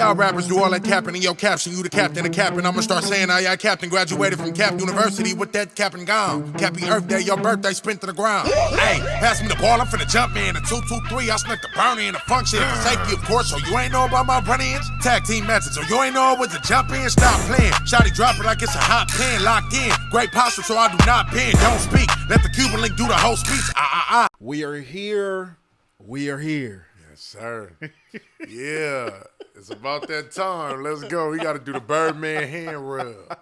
y'all rappers do all that capping in your caption. You the captain of capping. I'ma start saying, oh, yeah, captain graduated from Cap University with that capping gone. Happy Earth Day, your birthday spent to the ground. Hey, pass me the ball, I'm finna jump in. A 2-2-3, I snuck the brownie in the function. For safety, of course, so you ain't know about my run-ins. Tag team matches, so you ain't know what to jump in. Stop playing. Shotty drop it like it's a hot pen. Locked in. Great posture, so I do not bend. Don't speak. Let the Cuban link do the whole speech. We are here. We are here. Yes, sir. Yeah. It's about that time. Let's go. We got to do the Birdman hand rub.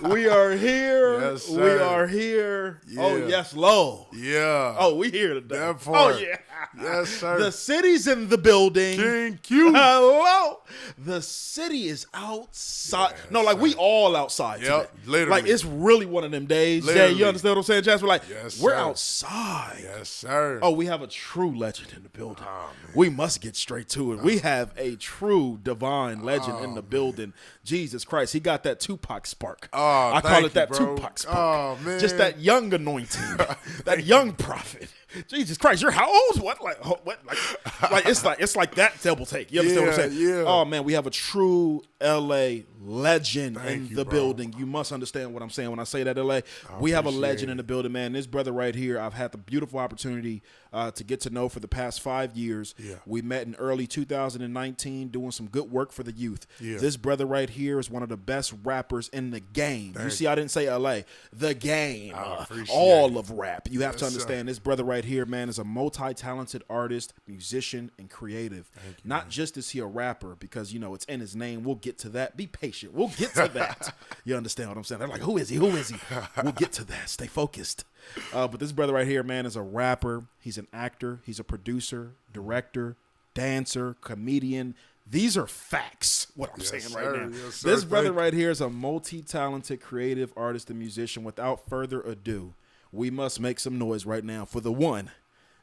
We are here. Yes, sir. We are here. Yeah. Oh, yes, Lord. Yeah. Oh, we here today. That part. Oh, yeah. Yes, sir. The city's in the building. King Q. Hello. The city is outside. Yes, no, like sir. We all outside today. Literally. Like it's really one of them days. Literally. Yeah, you understand what I'm saying, Jasper? Like Yes, we're sir. outside. Yes, sir. Oh, we have a true legend in the building. Oh, We must get straight to it. We have a true divine legend in the building. Jesus Christ. He got that Tupac spark. Oh, I call thank it that you, bro. Tupac spark. Oh, man. Just that young anointing. That young prophet. Jesus Christ, you're how old? What? Like it's like that double take. You understand what I'm saying? Yeah. Oh man, we have a true LA legend in you, the bro. building. You must understand what I'm saying when I say that LA. We have a legend it. in the building, man. This brother right here, I've had the beautiful opportunity to get to know for the past 5 years. Yeah. We met in early 2019 doing some good work for the youth. Yeah. This brother right here is one of the best rappers in the game. You see, I didn't say LA. The game. I appreciate all it. of rap. You have to Yes, understand this brother right here, man, is a multi-talented artist, musician, and creative. Not just is he a rapper, because, you know, it's in his name. We'll get to that. Be patient. We'll get to that. You understand what I'm saying? They're like, who is he? Who is he? We'll get to that. Stay focused. But this brother right here, man, is a rapper. He's an actor. He's a producer, director, dancer, comedian. These are facts, what I'm saying sir. right now. Yes, sir. This brother Thank you. right here is a multi-talented, creative artist and musician. Without further ado, we must make some noise right now for the one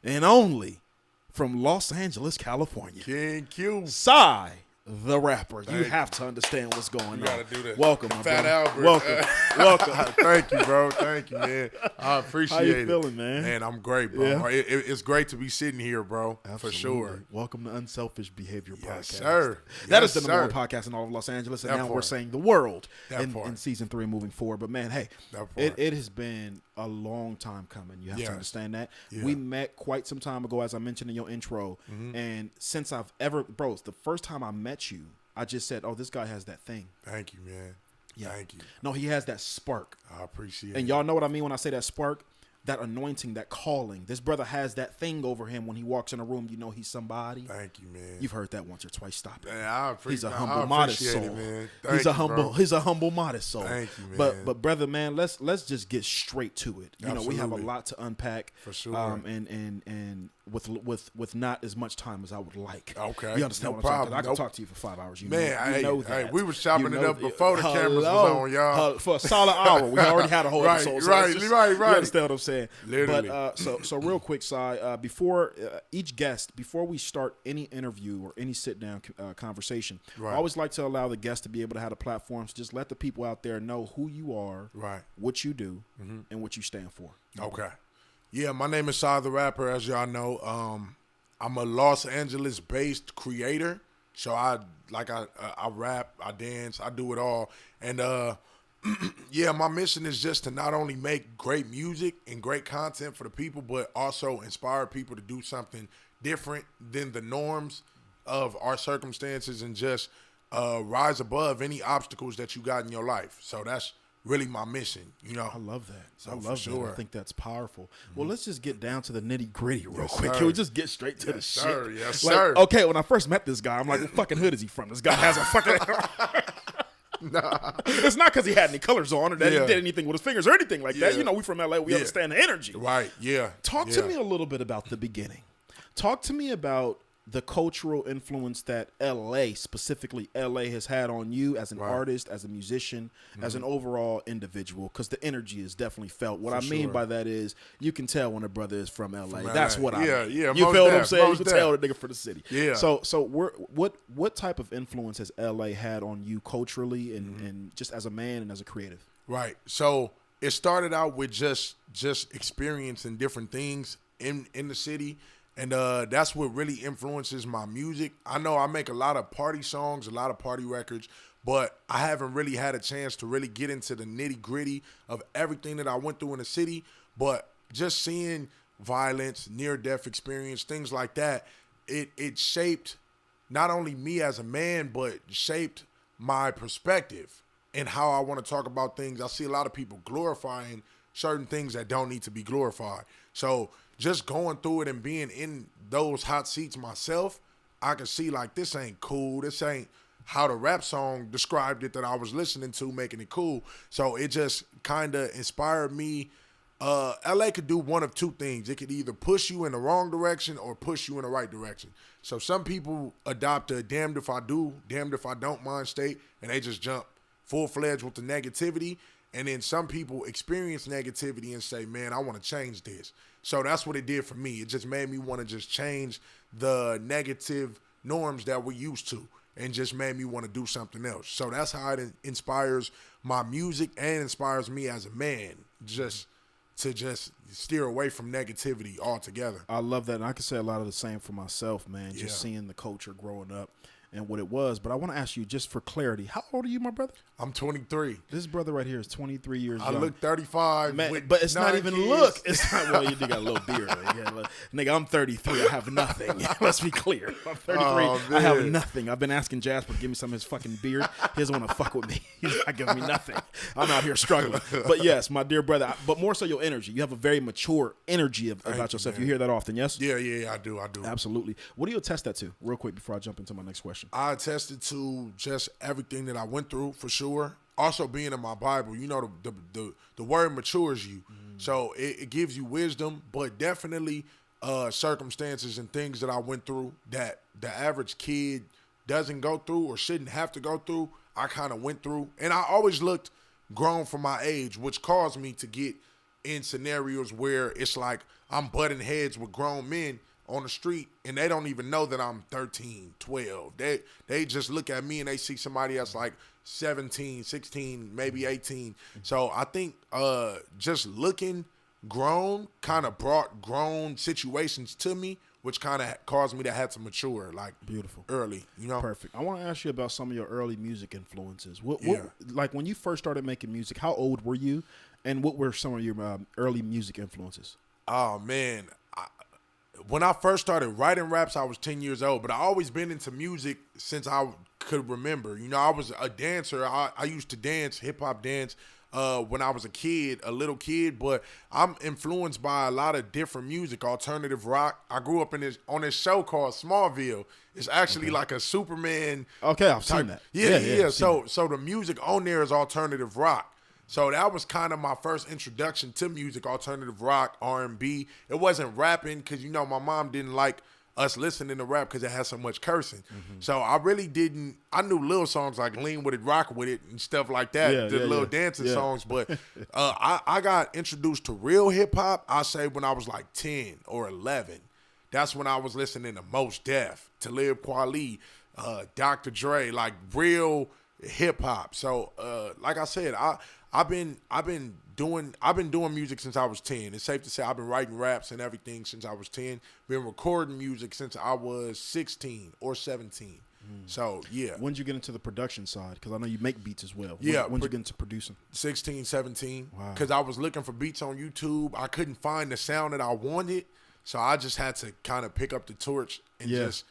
and only from Los Angeles, California, King Q. Sy the Rapper. You you. have to understand what's going on. gotta do that. Welcome, my Fat brother. Albert. Welcome. Thank you, bro. Thank you, man. I appreciate it. How you feeling, man? Man, I'm great, bro. Yeah. It's great to be sitting here, bro. For sure. Welcome to Unselfish Behavior Podcast. Yes, sir. That Yes, is the number sir. one podcast in all of Los Angeles, and That now we're part. saying the world That part. in season 3 moving forward. But man, hey, That part. it has been a long time coming. You have to Yes. understand that. Yeah. We met quite some time ago, as I mentioned in your intro, and since I've ever, bro, it's the first time I met you, I just said, oh, this guy has that thing. Thank you, man. Yeah. Thank you. No, he has that spark. I appreciate And it. y'all know what I mean when I say that spark? That anointing, that calling. This brother has that thing over him when he walks in a room. You know he's somebody. Thank you, man. You've heard that once or twice. Stop it. Man, I He's a appreciate humble, modest soul. it, man. He's a humble, modest soul. Thank you, man. But brother, man, let's just get straight to it. You know, we have a Absolutely. lot to unpack. For sure. And with not as much time as I would like. Okay. You understand No what I'm saying? 'Cause problem. I can Nope. talk to you for 5 hours. You Man, know, you know hey, that. we was chopping You it know up before the cameras was on, y'all. For a solid hour. We already had a whole Right, episode. So right, it's just- right. You understand what I'm saying? Literally. But so real quick, Sy, before each guest, before we start any interview or any sit down conversation, Right. I always like to allow the guest to be able to have a platform. So just let the people out there know who you are, Right. what you do, and what you stand for. Okay. Yeah, my name is Sy The Rapper, as y'all know. I'm a Los Angeles-based creator. So I rap, I dance, I do it all. And yeah, my mission is just to not only make great music and great content for the people, but also inspire people to do something different than the norms of our circumstances and just rise above any obstacles that you got in your life. So that's really my mission, you know. I love that. So I for love sure. that. I think that's powerful. Well, let's just get down to the nitty gritty real Yes, quick. sir. Can we just get straight to the Yes, shit? sir. Yes, Like, sir. Okay, when I first met this guy, I'm like, what fucking hood is he from? This guy has a fucking... Nah. It's not because he had any colors on or that he Yeah. did anything with his fingers or anything like that. Yeah. You know, we from LA. We Yeah. understand the energy. Right, yeah. Talk to me a little bit about the beginning. Talk to me about the cultural influence that LA, specifically LA, has had on you as an Right. artist, as a musician, as an overall individual, because the energy is definitely felt. What For I mean sure. by that is you can tell when a brother is from LA. From That's LA. what I Yeah, mean. yeah, You most feel what I'm def, saying? You most can tell def. the nigga for the city. Yeah. So what type of influence has LA had on you culturally and just as a man and as a creative? Right. So it started out with just experiencing different things in the city. And that's what really influences my music. I know I make a lot of party songs, a lot of party records, but I haven't really had a chance to really get into the nitty-gritty of everything that I went through in the city. But just seeing violence, near-death experience, things like that, it shaped not only me as a man, but shaped my perspective and how I want to talk about things. I see a lot of people glorifying certain things that don't need to be glorified. So just going through it and being in those hot seats myself, I can see like, this ain't cool. This ain't how the rap song described it that I was listening to, making it cool. So it just kind of inspired me. LA could do one of two things. It could either push you in the wrong direction or push you in the right direction. So some people adopt a damned if I do, damned if I don't mind state, and they just jump full-fledged with the negativity. And then some people experience negativity and say, man, I want to change this. So that's what it did for me. It just made me want to just change the negative norms that we're used to and just made me want to do something else. So that's how it inspires my music and inspires me as a man, just to just steer away from negativity altogether. I love that. And I can say a lot of the same for myself, man, just seeing the culture growing up and what it was. But I want to ask you, just for clarity, how old are you, my brother? I'm 23. This brother right here is 23 years I young. look 35. Man, but it's not even kids. look. It's not, well, you got a little beard. Nigga, I'm 33. I have nothing. Let's be clear. I'm 33. I have nothing. I've been asking Jasper to give me some of his fucking beard. He doesn't want to fuck with me. He's not giving me nothing. I'm out here struggling. But yes, my dear brother, but more so your energy. You have a very mature energy about yourself. You hear that often, yes? Yeah, I do. Absolutely. What do you attest that to? Real quick before I jump into my next question. I attested to just everything that I went through, for sure. Also being in my Bible, you know, the word matures you. So it gives you wisdom, but definitely circumstances and things that I went through that the average kid doesn't go through or shouldn't have to go through, I kind of went through. And I always looked grown for my age, which caused me to get in scenarios where it's like I'm butting heads with grown men on the street, and they don't even know that I'm 13, 12. They just look at me and they see somebody that's like 17, 16, maybe 18. So I think just looking grown kind of brought grown situations to me, which kind of caused me to have to mature, like, beautiful, early, you know? Perfect. I want to ask you about some of your early music influences. What like when you first started making music, how old were you, and what were some of your early music influences? Oh, man. When I first started writing raps, I was 10 years old, but I always been into music since I could remember. You know, I was a dancer. I used to dance, hip-hop dance, when I was a little kid, but I'm influenced by a lot of different music, alternative rock. I grew up on this show called Smallville. It's actually like a Superman. Okay, I've type. seen that. Yeah. So the music on there is alternative rock. So that was kind of my first introduction to music, alternative rock, R&B. It wasn't rapping because, you know, my mom didn't like us listening to rap because it had so much cursing. So I really didn't. I knew little songs like Lean With It, Rock With It and stuff like that, little dancing songs. But I got introduced to real hip-hop, I say, when I was like 10 or 11. That's when I was listening to Mos Def, Talib Kweli, Dr. Dre, like real hip-hop. So like I said, I've been doing music since I was 10. It's safe to say I've been writing raps and everything since I was 10. Been recording music since I was 16 or 17. So, yeah. When did you get into the production side? Because I know you make beats as well. Yeah. When did you get into producing? 16, 17. Wow. Because I was looking for beats on YouTube. I couldn't find the sound that I wanted. So I just had to kind of pick up the torch and just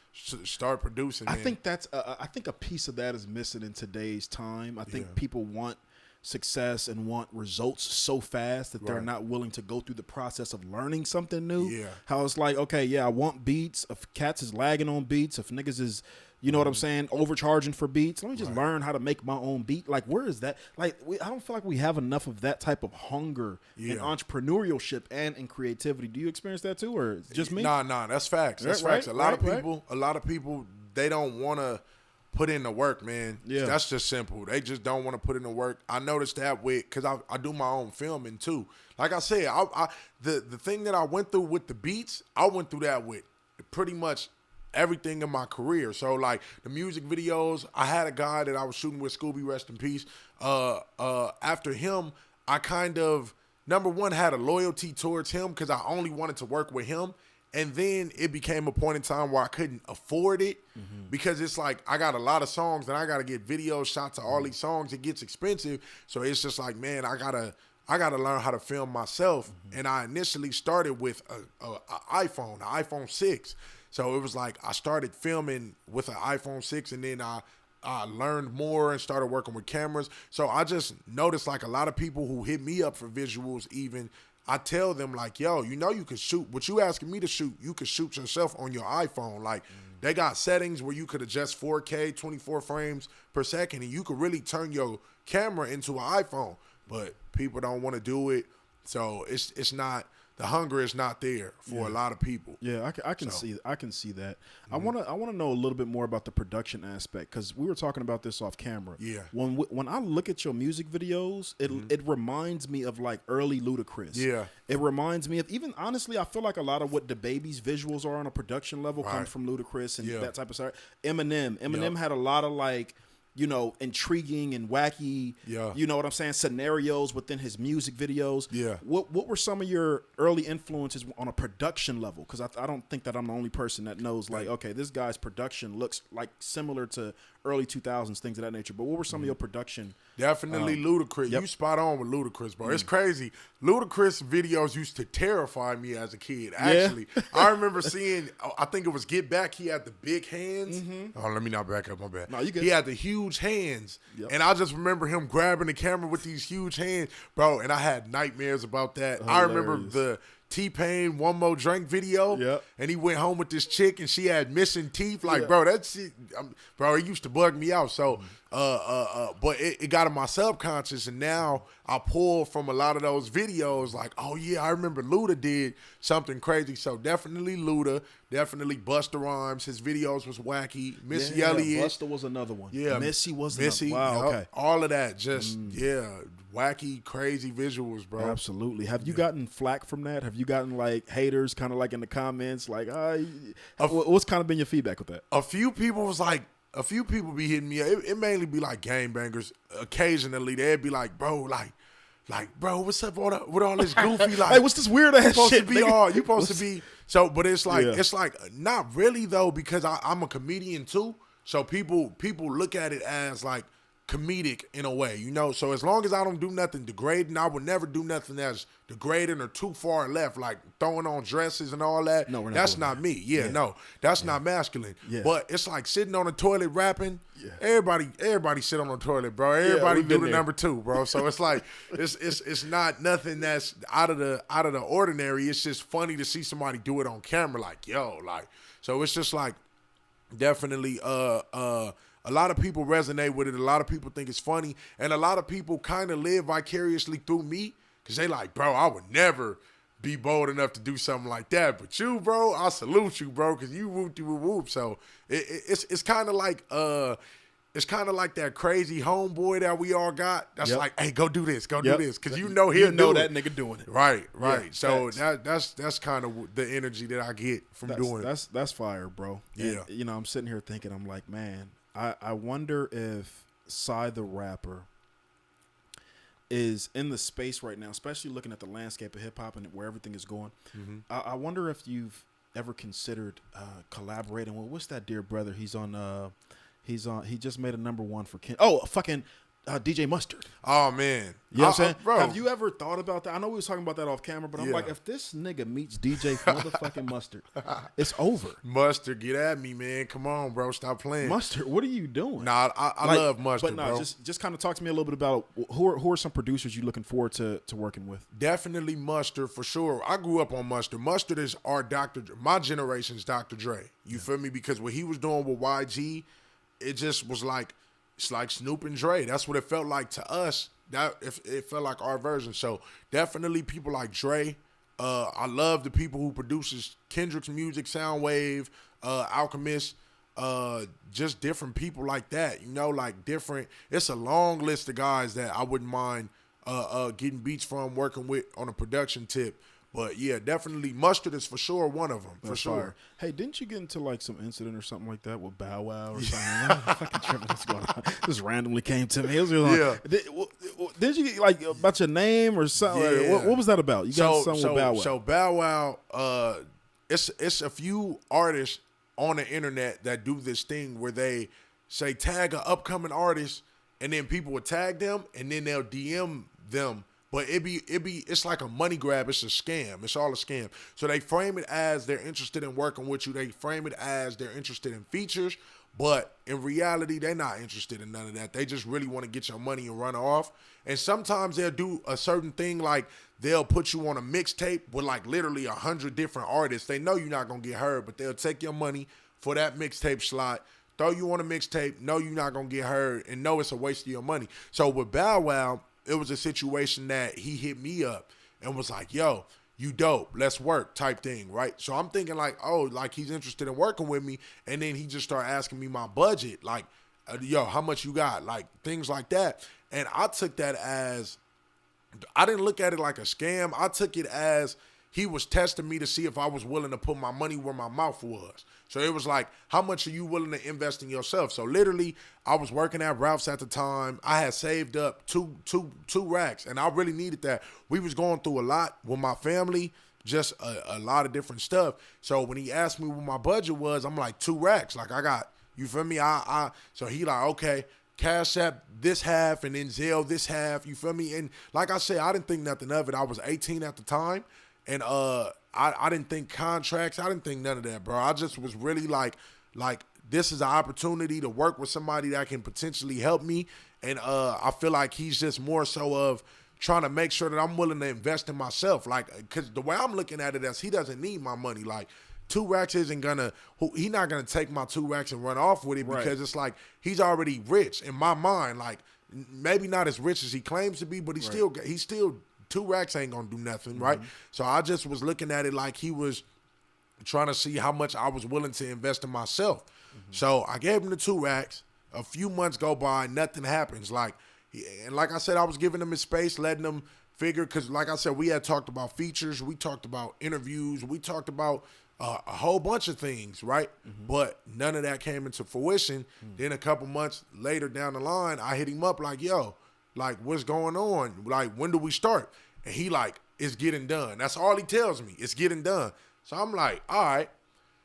start producing. I think that's I think a piece of that is missing in today's time. I think people want success and want results so fast that they're not willing to go through the process of learning something new. Yeah. How it's like, okay, I want beats. If cats is lagging on beats, if niggas is, you know what I'm saying, overcharging for beats, let me just learn how to make my own beat. Like, where is that? Like, I don't feel like we have enough of that type of hunger in entrepreneurship and in creativity. Do you experience that too, or just me? Nah, that's facts. That's facts. A lot of people, they don't want to put in the work, man. Yeah. That's just simple. They just don't want to put in the work. I noticed that because I do my own filming too. Like I said, the thing that I went through with the beats, I went through that with pretty much everything in my career. So like the music videos, I had a guy that I was shooting with, Scooby, rest in peace. After him, I kind of, number one, had a loyalty towards him because I only wanted to work with him. And then it became a point in time where I couldn't afford it because it's like I got a lot of songs and I got to get videos shot to all these songs. It gets expensive. So it's just like, man, I gotta learn how to film myself. And I initially started with an iPhone 6. So it was like I started filming with an iPhone 6, and then I learned more and started working with cameras. So I just noticed like a lot of people who hit me up for visuals, even I tell them like, yo, you know, you can shoot what you asking me to shoot. You can shoot yourself on your iPhone. Like they got settings where you could adjust 4K, 24 frames per second, and you could really turn your camera into an iPhone. But people don't want to do it. So it's not, the hunger is not there for a lot of people. Yeah, I can see that. Mm-hmm. I want to know a little bit more about the production aspect, because we were talking about this off camera. Yeah. When I look at your music videos, it reminds me of like early Ludacris. Yeah. It reminds me of, even honestly, I feel like a lot of what DaBaby's visuals are on a production level comes from Ludacris and that type of stuff. Eminem had a lot of like, you know, intriguing and wacky, you know what I'm saying, scenarios within his music videos. Yeah. What were some of your early influences on a production level? Because I don't think that I'm the only person that knows, like, okay, this guy's production looks like similar to early 2000s, things of that nature. But what were some of your production? Definitely Ludacris. You spot on with Ludacris, bro. It's crazy. Ludacris videos used to terrify me as a kid, actually. I remember seeing, I think it was Get Back. He had the big hands. Oh, let me not back up. My bad. No, you good. He had the huge hands. And I just remember him grabbing the camera with these huge hands, bro. And I had nightmares about that. Hilarious. I remember the T-Pain One More Drink video, and he went home with this chick, and she had missing teeth. Like, bro, that shit, bro, it used to bug me out. So, but it got in my subconscious, and now I pull from a lot of those videos. Like, oh yeah, I remember Luda did something crazy. So definitely Luda, definitely Busta Rhymes. His videos was wacky. Missy Elliott, Busta was another one. Yeah, Missy was Missy. Wow, okay. All of that, just wacky, crazy visuals, bro. Absolutely. Have you gotten flack from that? Have you gotten like haters, kind of like in the comments, like, what's kind of been your feedback with that? A few people be hitting me up. It mainly be like gangbangers. Occasionally, they'd be like, bro, bro, what's up with all this goofy? Like, hey, what's this weird ass shit? You supposed to be. So, but it's like not really though, because I'm a comedian too. So people look at it as like comedic in a way, you know. So as long as I don't do nothing degrading, I would never do nothing that's degrading or too far left, like throwing on dresses and all that. No, that's not me. No, that's not masculine. But it's like sitting on the toilet rapping. Everybody sit on the toilet, bro. Everybody do the number 2, bro. So it's like it's not nothing that's out of the ordinary. It's just funny to see somebody do it on camera, like, yo, like. So it's just like definitely a lot of people resonate with it. A lot of people think it's funny. And a lot of people kind of live vicariously through me, because they like, bro, I would never be bold enough to do something like that. But you, bro, I salute you, bro, because you whoop. So it's kind of like that crazy homeboy that we all got. That's like, hey, go do this, do this, because you know he'll know that nigga doing it. Right. Yeah, so that's kind of the energy that I get from doing it. That's fire, bro. And, you know, I'm sitting here thinking, I'm like, man, I wonder if Sy the Rapper is in the space right now, especially looking at the landscape of hip hop and where everything is going. I wonder if you've ever considered collaborating with, what's that dear brother? He just made a #1 for Ken. Oh, fucking DJ Mustard. Oh man, you know what I'm saying, bro? Have you ever thought about that? I know we was talking about that off camera, but I'm like, if this nigga meets DJ motherfucking Mustard, it's over. Mustard, get at me, man. Come on, bro. Stop playing. Mustard, what are you doing? Nah, I love Mustard, bro. Just kind of talk to me a little bit about who are some producers you looking forward to working with? Definitely Mustard for sure. I grew up on Mustard. Mustard is my generation's Dr. Dre. You feel me? Because what he was doing with YG, it just was like, it's like Snoop and Dre. That's what it felt like to us. It felt like our version. So definitely people like Dre. I love the people who produces Kendrick's music, Soundwave, Alchemist, just different people like that. You know, like different. It's a long list of guys that I wouldn't mind getting beats from, working with on a production tip. But yeah, definitely Mustard is for sure one of them. For sure. Fire. Hey, didn't you get into like some incident or something like that with Bow Wow or something? Fucking tripping. What's going on? Just randomly came to me. It was like, did you get like about your name or something? Yeah. What was that about? You got something with Bow Wow. So Bow Wow, it's a few artists on the internet that do this thing where they say tag an upcoming artist, and then people will tag them, and then they'll DM them. But it's like a money grab. It's a scam. It's all a scam. So they frame it as they're interested in working with you. They frame it as they're interested in features. But in reality, they're not interested in none of that. They just really want to get your money and run off. And sometimes they'll do a certain thing, like they'll put you on a mixtape with like literally 100 different artists. They know you're not going to get heard, but they'll take your money for that mixtape slot, throw you on a mixtape, know you're not going to get heard, and know it's a waste of your money. So with Bow Wow, it was a situation that he hit me up and was like, yo, you dope, let's work type thing, right? So I'm thinking like, oh, like he's interested in working with me. And then he just started asking me my budget, like, yo, how much you got? Like things like that. And I took that as, I didn't look at it like a scam. I took it as he was testing me to see if I was willing to put my money where my mouth was. So it was like, how much are you willing to invest in yourself? So literally, I was working at Ralph's at the time. I had saved up two racks, and I really needed that. We was going through a lot with my family, just a lot of different stuff. So when he asked me what my budget was, I'm like, 2 racks. Like I got, you feel me? So he like, okay, Cash App this half, and then Zelle this half. You feel me? And like I said, I didn't think nothing of it. I was 18 at the time. And I didn't think contracts. I didn't think none of that, bro. I just was really like this is an opportunity to work with somebody that can potentially help me. And I feel like he's just more so of trying to make sure that I'm willing to invest in myself. Like, because the way I'm looking at it is he doesn't need my money. Like, 2 racks isn't gonna, he's not gonna take my 2 racks and run off with it, because it's like he's already rich in my mind. Like, maybe not as rich as he claims to be, but he's still 2 racks ain't gonna do nothing, right? So I just was looking at it like he was trying to see how much I was willing to invest in myself. So I gave him the 2 racks. A few months go by, nothing happens. And like I said, I was giving him his space, letting him figure, because like I said, we had talked about features, we talked about interviews, we talked about a whole bunch of things, right? But none of that came into fruition. Then a couple months later down the line, I hit him up like, yo, like, what's going on? Like, when do we start? And he like, it's getting done. That's all he tells me. It's getting done. So I'm like, all right.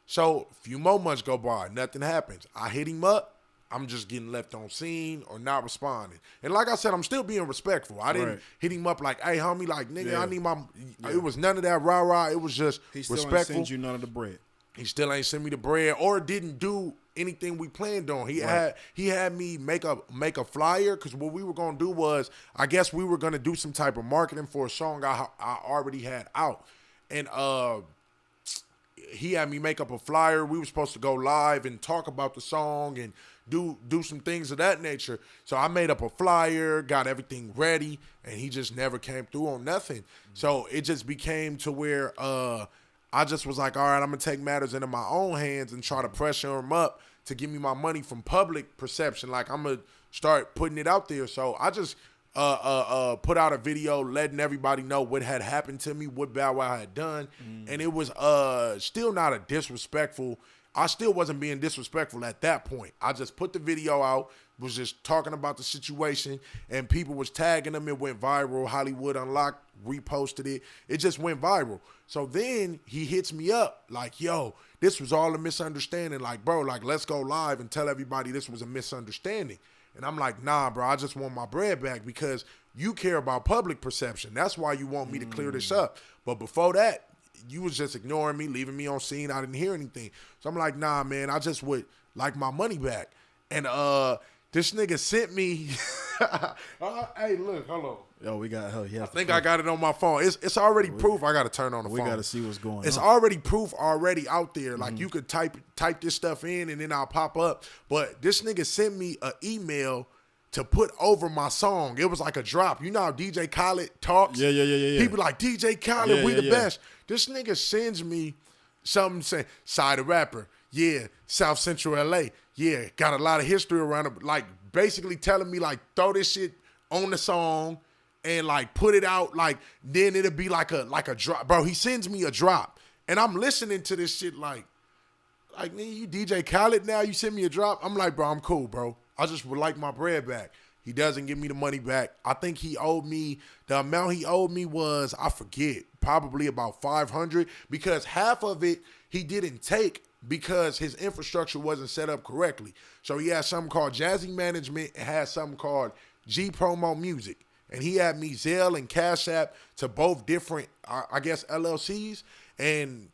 So a few more months go by. Nothing happens. I hit him up. I'm just getting left on scene or not responding. And like I said, I'm still being respectful. I didn't hit him up like, hey, homie, like, nigga, I need my... It was none of that rah-rah. It was just respectful. He still ain't send you none of the bread. He still ain't send me the bread or didn't do anything we planned on. He had me make a flyer, because what we were going to do was, I guess we were going to do some type of marketing for a song I already had out. And he had me make up a flyer. We were supposed to go live and talk about the song and do some things of that nature. So I made up a flyer, got everything ready, and he just never came through on nothing. So it just became to where I just was like, all right, I'm going to take matters into my own hands and try to pressure him up to give me my money from public perception. Like, I'm going to start putting it out there. So I just put out a video letting everybody know what had happened to me, what Bow Wow had done. And it was still not a disrespectful. I still wasn't being disrespectful at that point. I just put the video out, was just talking about the situation, and people was tagging them. It went viral. Hollywood Unlocked reposted it. It just went viral. So then he hits me up like, yo, this was all a misunderstanding. Like, bro, like, let's go live and tell everybody this was a misunderstanding. And I'm like, nah, bro, I just want my bread back, because you care about public perception. That's why you want me to clear this up. But before that, you was just ignoring me, leaving me on scene. I didn't hear anything. So I'm like, nah, man, I just would like my money back. And this nigga sent me. Hey, look, hold on. Yo, we got hell. Yeah, I think I got it on my phone. It's already proof. I got to turn on the phone. We got to see what's going on. It's already proof already out there. Like, you could type this stuff in and then I'll pop up. But this nigga sent me an email to put over my song. It was like a drop. You know how DJ Khaled talks? Yeah. He be like, DJ Khaled, we the best. This nigga sends me something saying, Sy The Rapper. Yeah, South Central LA. Yeah, got a lot of history around it. Like, basically telling me, like, throw this shit on the song and, like, put it out. Like, then it'll be like a drop. Bro, he sends me a drop. And I'm listening to this shit like, nigga, you DJ Khaled now? You send me a drop? I'm like, bro, I'm cool, bro. I just would like my bread back. He doesn't give me the money back. I think he owed me, the amount he owed me was, I forget, probably about $500, because half of it he didn't take because his infrastructure wasn't set up correctly. So he had something called Jazzy Management and had something called G Promo Music. And he had me Zelle and Cash App to both different, I guess, LLCs. And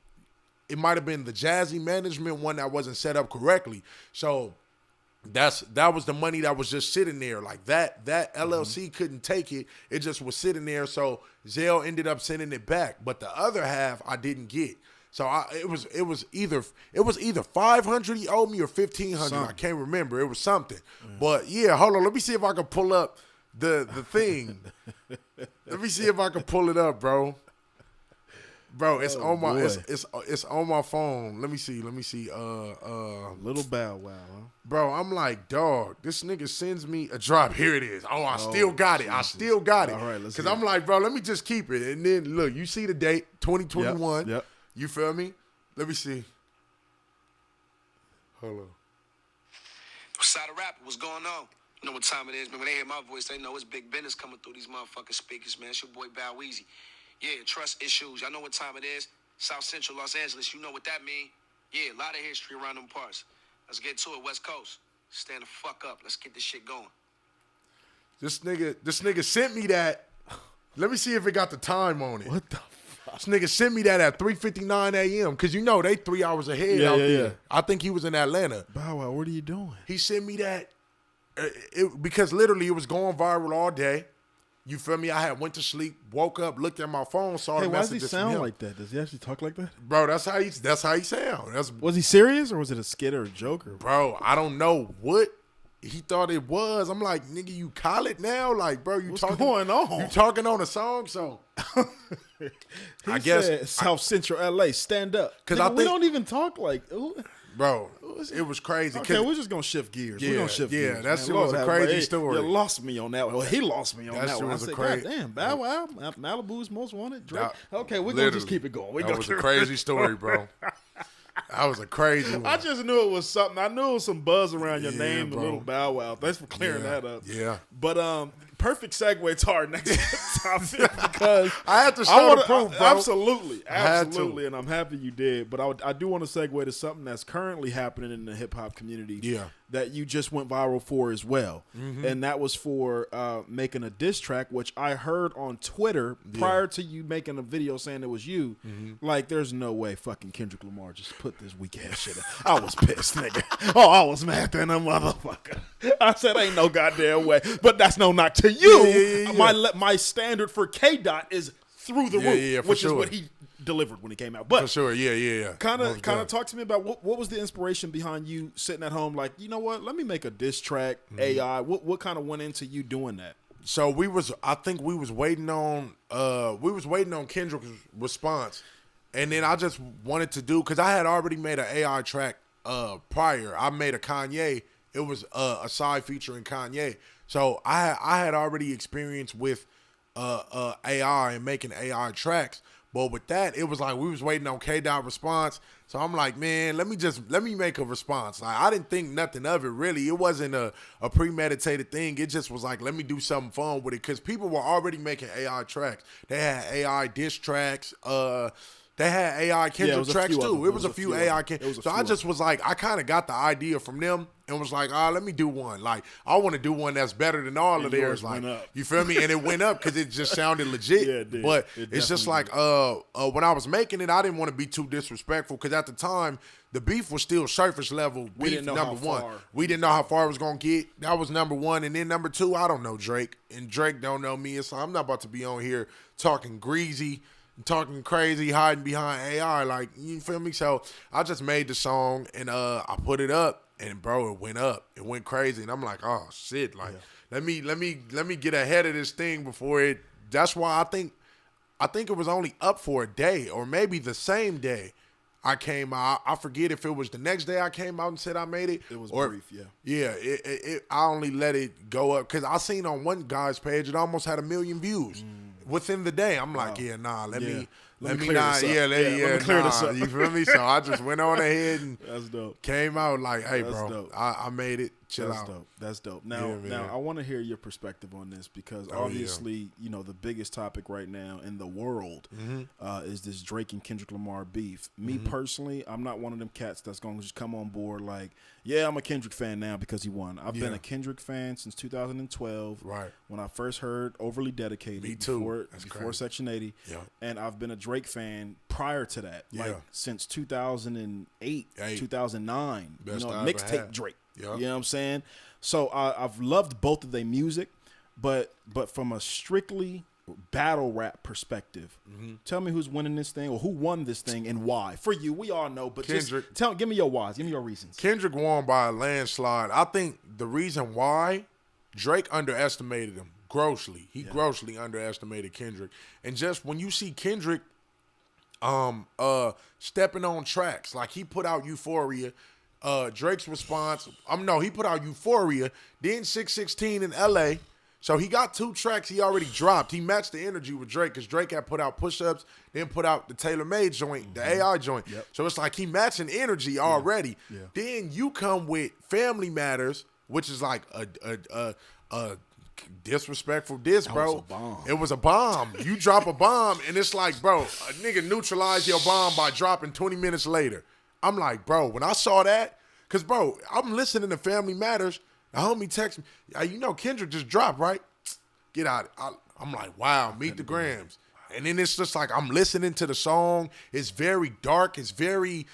it might have been the Jazzy Management one that wasn't set up correctly. So that was the money that was just sitting there. Like that LLC couldn't take it. It just was sitting there. So Zelle ended up sending it back. But the other half I didn't get. So it was either $500 he owed me or $1,500. I can't remember. It was something. But yeah, hold on. Let me see if I can pull up the thing. Let me see if I can pull it up, bro. Bro, it's on my it's on my phone. Let me see. Little Bow Wow. Huh? Bro, I'm like, dog, this nigga sends me a drop. Here it is. Oh, I still got it. I still got it. All right, let's Because I'm like, bro, let me just keep it. And then look, you see the date, 2021. Yep. You feel me? Let me see. Hold on. SYTHERAPPER, what's going on? You know what time it is, man. When they hear my voice, they know it's big business coming through these motherfucking speakers, man. It's your boy Bow Weezy. Yeah, trust issues. Y'all know what time it is. South Central Los Angeles, you know what that mean. Yeah, a lot of history around them parts. Let's get to it, West Coast. Stand the fuck up. Let's get this shit going. This nigga sent me that. Let me see if it got the time on it. What the fuck? This nigga sent me that at 3:59 a.m. Because you know they 3 hours ahead out there. Yeah. I think he was in Atlanta. Bow Wow, what are you doing? He sent me that because literally it was going viral all day. You feel me? I had went to sleep, woke up, looked at my phone, saw the Why does he messages from sound him. like that? Does he actually talk like that? Bro, that's how he sound. Was he serious or was it a skit or a joke? Bro, I don't know what he thought it was. I'm like, nigga, you call it now? Like, bro, What's going on? You talking on a song? So I guess South Central LA, stand up. Because we don't even talk like. Bro, it was crazy. Okay, we're just gonna shift gears. Yeah, we're gonna shift gears. That shit was a crazy story. You lost me on that one. Well, he lost me on that one. I said, crazy. God damn, Bow Wow, Malibu's Most Wanted, Drake. Okay, we're gonna just keep it going. That was a crazy story, bro. That was a crazy one. I just knew it was something. I knew it was some buzz around your name, bro. The Little Bow Wow. Thanks for clearing that up. Yeah. But perfect segue to our next topic because I had to show the proof, bro. Absolutely, and I'm happy you did. But I do want to segue to something that's currently happening in the hip hop community. Yeah. That you just went viral for as well, Mm-hmm. and that was for making a diss track, which I heard on Twitter prior to you making a video saying it was you. Mm-hmm. Like, there's no way fucking Kendrick Lamar just put this weak ass shit. I was pissed, nigga. Oh, I was mad than a motherfucker. I said, ain't no goddamn way. But that's no knock to you. Yeah. My standard for K-Dot is through the roof, which is what he delivered when he came out. But for sure, yeah. Kind of talk to me about what was the inspiration behind you sitting at home like, you know what, let me make a diss track, AI. What kind of went into you doing that? So I think we was waiting on Kendrick's response. And then I just wanted to do, because I had already made an AI track prior. I made a Kanye. It was a side featuring Kanye. So I had already experience with AI and making AI tracks. But with that, it was like we was waiting on K-Dot response. So I'm like, man, let me make a response. Like, I didn't think nothing of it, really. It wasn't a premeditated thing. It just was like, let me do something fun with it. Because people were already making AI tracks. They had AI diss tracks. They had AI Kendrick tracks too. It was a few AI Kendrick. So I just was like, I kind of got the idea from them and was like, let me do one. Like, I want to do one that's better than all of theirs. Like, you feel me? And it went up because it just sounded legit. Yeah, it did. But it's just like, when I was making it, I didn't want to be too disrespectful because at the time, the beef was still surface level beef, number one. We didn't know how far it was going to get. That was number one. And then number two, I don't know Drake. And Drake don't know me. So I'm not about to be on here talking greasy, talking crazy, hiding behind AI, like, you feel me? So I just made the song and I put it up, and bro, it went up. It went crazy, and I'm like, oh shit, like let me get ahead of this thing before it. That's why I think it was only up for a day or maybe the same day I came out. I forget if it was the next day I came out and said I made it. It was brief, yeah. Yeah, I only let it go up because I seen on one guy's page it almost had 1 million views. Within the day, I'm like, let me clear this up. You feel me? So I just went on ahead and that's dope. Came out like, hey, bro, I made it. Chill That's out. dope. That's dope. Now, Yeah, man. now I want to hear your perspective on this because obviously, you know, the biggest topic right now in the world is this Drake and Kendrick Lamar beef. Me personally, I'm not one of them cats that's going to just come on board like, yeah, I'm a Kendrick fan now because he won. I've been a Kendrick fan since 2012. Right. When I first heard Overly Dedicated. Me too. Before Section 80. Yeah. And I've been a Drake fan prior to that. Yeah. Like since 2008, 2009. Best you know, I ever mixtape had. Drake. Yep. You know what I'm saying? So I've loved both of their music, but from a strictly battle rap perspective, tell me who's winning this thing or who won this thing and why. For you, we all know, but Kendrick. just give me your whys, give me your reasons. Kendrick won by a landslide. I think the reason why Drake underestimated him grossly. He grossly underestimated Kendrick. And just when you see Kendrick stepping on tracks, like he put out Euphoria, Drake's response, he put out Euphoria, then 616 in LA. So he got 2 tracks he already dropped. He matched the energy with Drake because Drake had put out Push Ups, then put out the Tailor Made joint, the AI joint. Yep. So it's like he matching energy already. Yeah. Then you come with Family Matters, which is like a disrespectful diss, bro. was a bomb. It was a bomb. You drop a bomb, and it's like, bro, a nigga neutralized your bomb by dropping 20 minutes later. I'm like, bro, when I saw that, because, bro, I'm listening to Family Matters. The homie text me, you know Kendrick just dropped, right? Get out. I'm like, wow, Meet the Grams. And then it's just like I'm listening to the song. It's very dark. It's very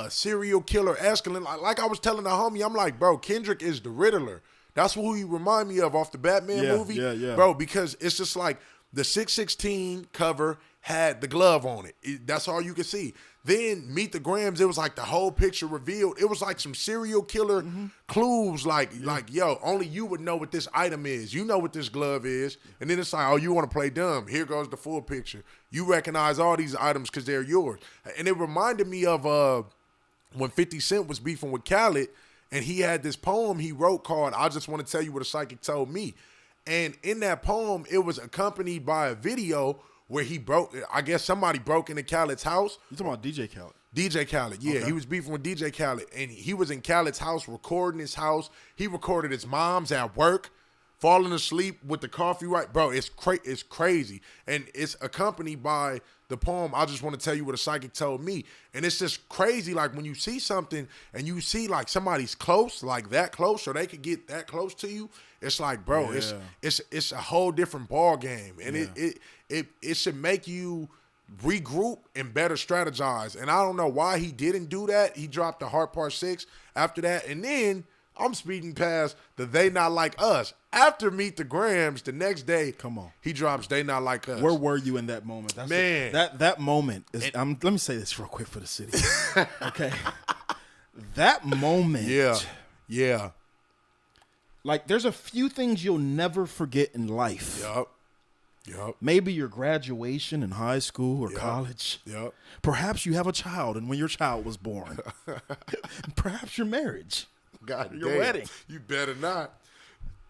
serial killer-esque. Like I was telling the homie, I'm like, bro, Kendrick is the Riddler. That's who he remind me of off the Batman movie. Yeah. Bro, because it's just like the 616 cover had the glove on it. That's all you could see. Then Meet the Grams, it was like the whole picture revealed. It was like some serial killer clues, like yo, only you would know what this item is. You know what this glove is. And then it's like, oh, you want to play dumb. Here goes the full picture. You recognize all these items because they're yours. And it reminded me of when 50 Cent was beefing with Khaled, and he had this poem he wrote called I Just Want to Tell You What a Psychic Told Me. And in that poem, it was accompanied by a video where I guess somebody broke into Khaled's house. You talking about DJ Khaled? DJ Khaled, yeah. Okay. He was beefing with DJ Khaled. And he was in Khaled's house recording his house. He recorded his mom's at work, falling asleep with the coffee right. Bro, it's crazy. And it's accompanied by the poem, I Just Want to Tell You What a Psychic Told Me. And it's just crazy, like when you see something and you see like somebody's close, like that close, or they could get that close to you, it's like, bro, it's a whole different ball game. And it should make you regroup and better strategize. And I don't know why he didn't do that. He dropped the Heart Part 6 after that. And then I'm speeding past the They Not Like Us. After Meet the Grams, the next day, come on, he drops They Not Like Us. Where were you in that moment? That moment is. Let me say this real quick for the city. Okay, that moment. Yeah. Like, there's a few things you'll never forget in life. Yup. Maybe your graduation in high school or college. Yep. Perhaps you have a child, and when your child was born. Perhaps your marriage. God your damn. wedding. You better not.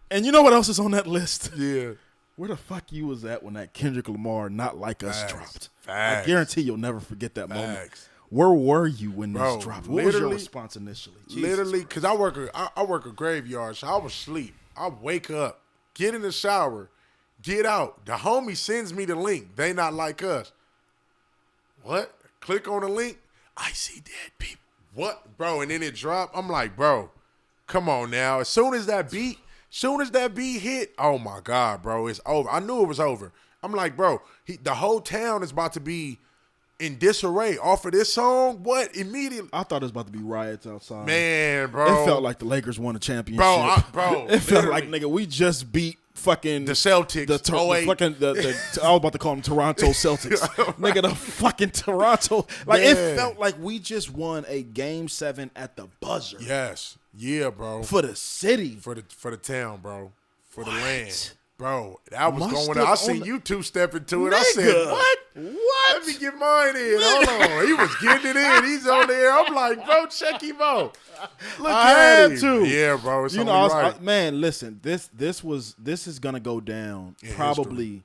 And you know what else is on that list? Yeah. Where the fuck you was at when that Kendrick Lamar Not Like Us dropped? Facts. I guarantee you'll never forget that moment. Where were you when this dropped? What was your response initially? Literally, because I work a graveyard, so I was asleep. I wake up, get in the shower, get out. The homie sends me the link. They Not Like Us. What? Click on the link. I see dead people. What? Bro, and then it dropped. I'm like, bro, come on now. As soon as that beat hit, oh my God, bro, it's over. I knew it was over. I'm like, bro, the whole town is about to be in disarray off of this song. What? Immediately. I thought it was about to be riots outside. Man, bro. It felt like the Lakers won a championship. Bro. It felt like, nigga, we just beat fucking the Celtics. I was about to call them Toronto Celtics. Nigga, the fucking Toronto. Like, man. It felt like we just won a Game 7 at the buzzer. Yes. Yeah, bro. For the city. For the town, bro. For the land. Bro, that was going on. I seen you two step into it. Nigga. I said, what? Let me get mine in. Hold on. He was getting it in. He's on there. I'm like, bro, check him out. Look at him. To. Yeah, bro. It's right. Man, listen. This is gonna go down probably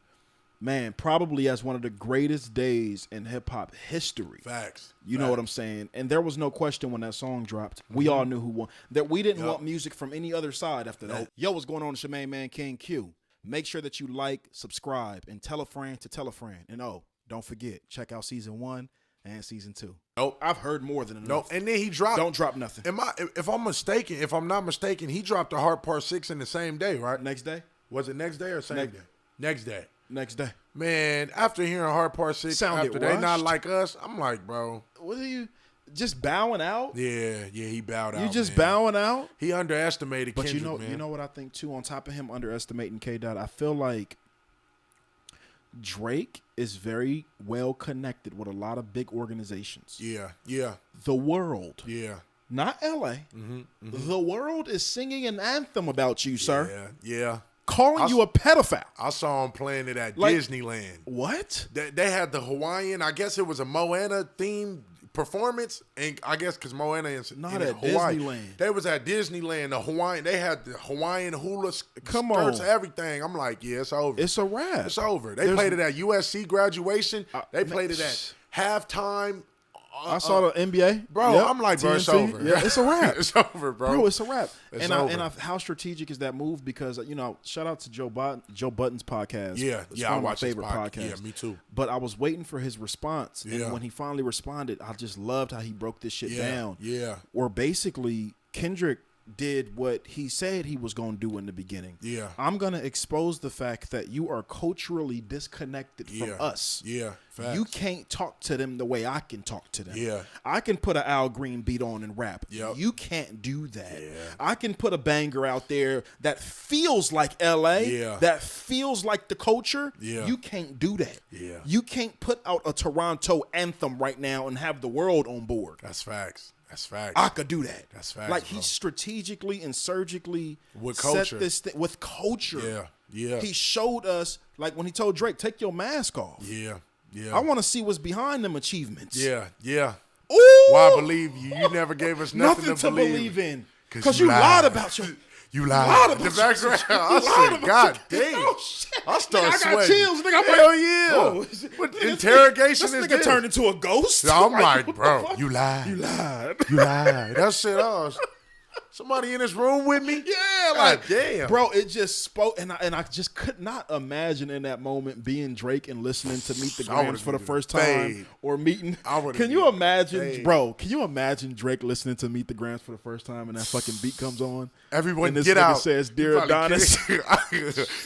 man, probably as one of the greatest days in hip hop history. Facts. You know what I'm saying? And there was no question when that song dropped. We all knew who won. That we didn't want music from any other side after that. Yo, what's going on? It's your main man, King Q. Make sure that you like, subscribe, and tell a friend to tell a friend. And don't forget, check out season 1 and season 2. Nope. I've heard more than enough. Nope. And then he dropped. Don't drop nothing. If I'm not mistaken, he dropped the Hard Part 6 in the same day, right? Next day? Was it next day or same day? Next day. Next day. Man, after hearing Hard Part 6, after They Not Like Us, I'm like, bro. What are you, just bowing out? Yeah, he bowed out. You just bowing out? He underestimated but Kendrick, man. You know what I think, too? On top of him underestimating K-Dot, I feel like Drake is very well connected with a lot of big organizations. Yeah. The world. Yeah. Not L.A. The world is singing an anthem about you, sir. Yeah. Calling you a pedophile. I saw him playing it at Disneyland. What? They had the Hawaiian, I guess it was a Moana themed performance, and I guess because Moana is not in at Hawaii. Disneyland. They was at Disneyland, the Hawaiian. They had the Hawaiian hula Come skirts, on. everything. I'm like, yeah, it's over. It's a wrap. It's over. They played it at USC graduation. They played it at halftime. I saw the NBA, bro. Yep. I'm like, bro, it's TNC. over. Yeah, it's a wrap. It's over, bro. It's a wrap. It's over. How strategic is that move? Because shout out to Joe Budden's podcast. It's one I of my watched favorite his podcasts. Yeah, me too. But I was waiting for his response, Yeah. and when he finally responded, I just loved how he broke this shit down. Yeah. Or basically, Kendrick did what he said he was going to do in the beginning. Yeah. I'm going to expose the fact that you are culturally disconnected from us. Yeah. Facts. You can't talk to them the way I can talk to them. Yeah. I can put an Al Green beat on and rap. Yep. You can't do that. Yeah. I can put a banger out there that feels like LA, that feels like the culture. Yeah. You can't do that. Yeah. You can't put out a Toronto anthem right now and have the world on board. That's facts. That's facts. I could do that. That's facts. Like bro. he strategically and surgically With set culture. this thing with culture. Yeah. He showed us, like when he told Drake, take your mask off. Yeah. I want to see what's behind them achievements. Yeah. Ooh! Why believe you? You never gave us nothing to believe in. Because you lied about your... You lied. about The background. your- I you lied said, about God your- damn. Oh, shit. I started Nigga, I got sweating. chills, nigga. I'm Hell like, yeah. oh, What this interrogation nigga, is this nigga this? turned into a ghost. So I'm like, what the bro, fuck? you lied. You lied. You lied. That shit, somebody in this room with me? Yeah, God like, damn. bro, it just spoke, and I just could not imagine in that moment being Drake and listening to Meet the I Grams for the would've first been time, fade. or meeting. I would've Can you been imagine, fade. bro? Can you imagine Drake listening to Meet the Grams for the first time and that fucking beat comes on? Everyone and this get nigga out. says, He "Dear probably Adonis,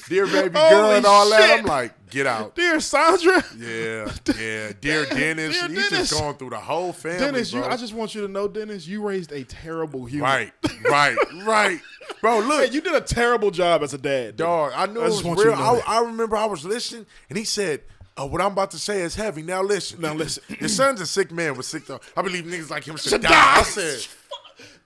dear baby girl," Holy and all that. shit. I'm like, get out. dear Sandra." Yeah. Dear Dennis. Dear He's Dennis. just going through the whole family, Dennis, bro. I just want you to know, Dennis, you raised a terrible human. Right. Bro, look. Hey, you did a terrible job as a dad, Dog, I knew I it just was want you real. to know that. I remember I was listening, and he said, what I'm about to say is heavy. Now listen. Your son's a sick man with sick dog. I believe niggas like him should die. I said,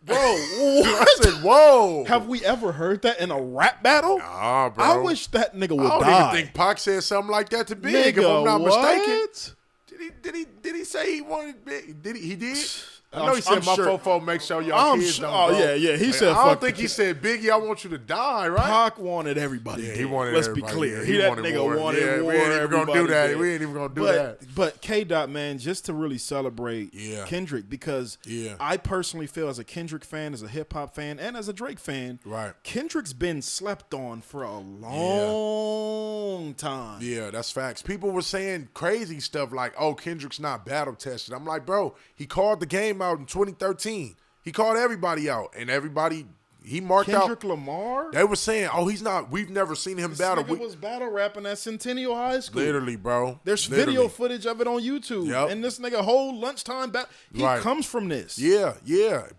bro. I said, whoa. Have we ever heard that in a rap battle? Nah, bro. I wish that nigga would I don't die. even think Pac said something like that to Big, Nigga, if I'm not mistaken. what? Did he say he wanted Big? He did? I know I'm- he said I'm my sure. fofo make sure y'all I'm kids sure- don't oh, go. yeah. He said, I don't fuck think the he kid. said, Biggie, I want you to die, right? Pac wanted everybody. Yeah, dead. he wanted Let's everybody. be clear. Yeah, He that nigga war. wanted Yeah, war. we ain't even gonna do everybody that. dead. We ain't even gonna do that. But K-Dot, man, just to really celebrate Yeah. Kendrick, because Yeah. I personally feel as a Kendrick fan, as a hip hop fan, and as a Drake fan, Right. Kendrick's been slept on for a long time. Yeah, that's facts. People were saying crazy stuff like, oh, Kendrick's not battle tested. I'm like, bro, he called the game out in 2013. He called everybody out, and everybody, he marked Kendrick out. Lamar? They were saying, oh, he's not, we've never seen him This battle. nigga was battle rapping at Centennial High School. Literally, bro. There's Literally. video footage of it on YouTube. Yep. And this nigga whole lunchtime battle. He Right. comes from this. Yeah,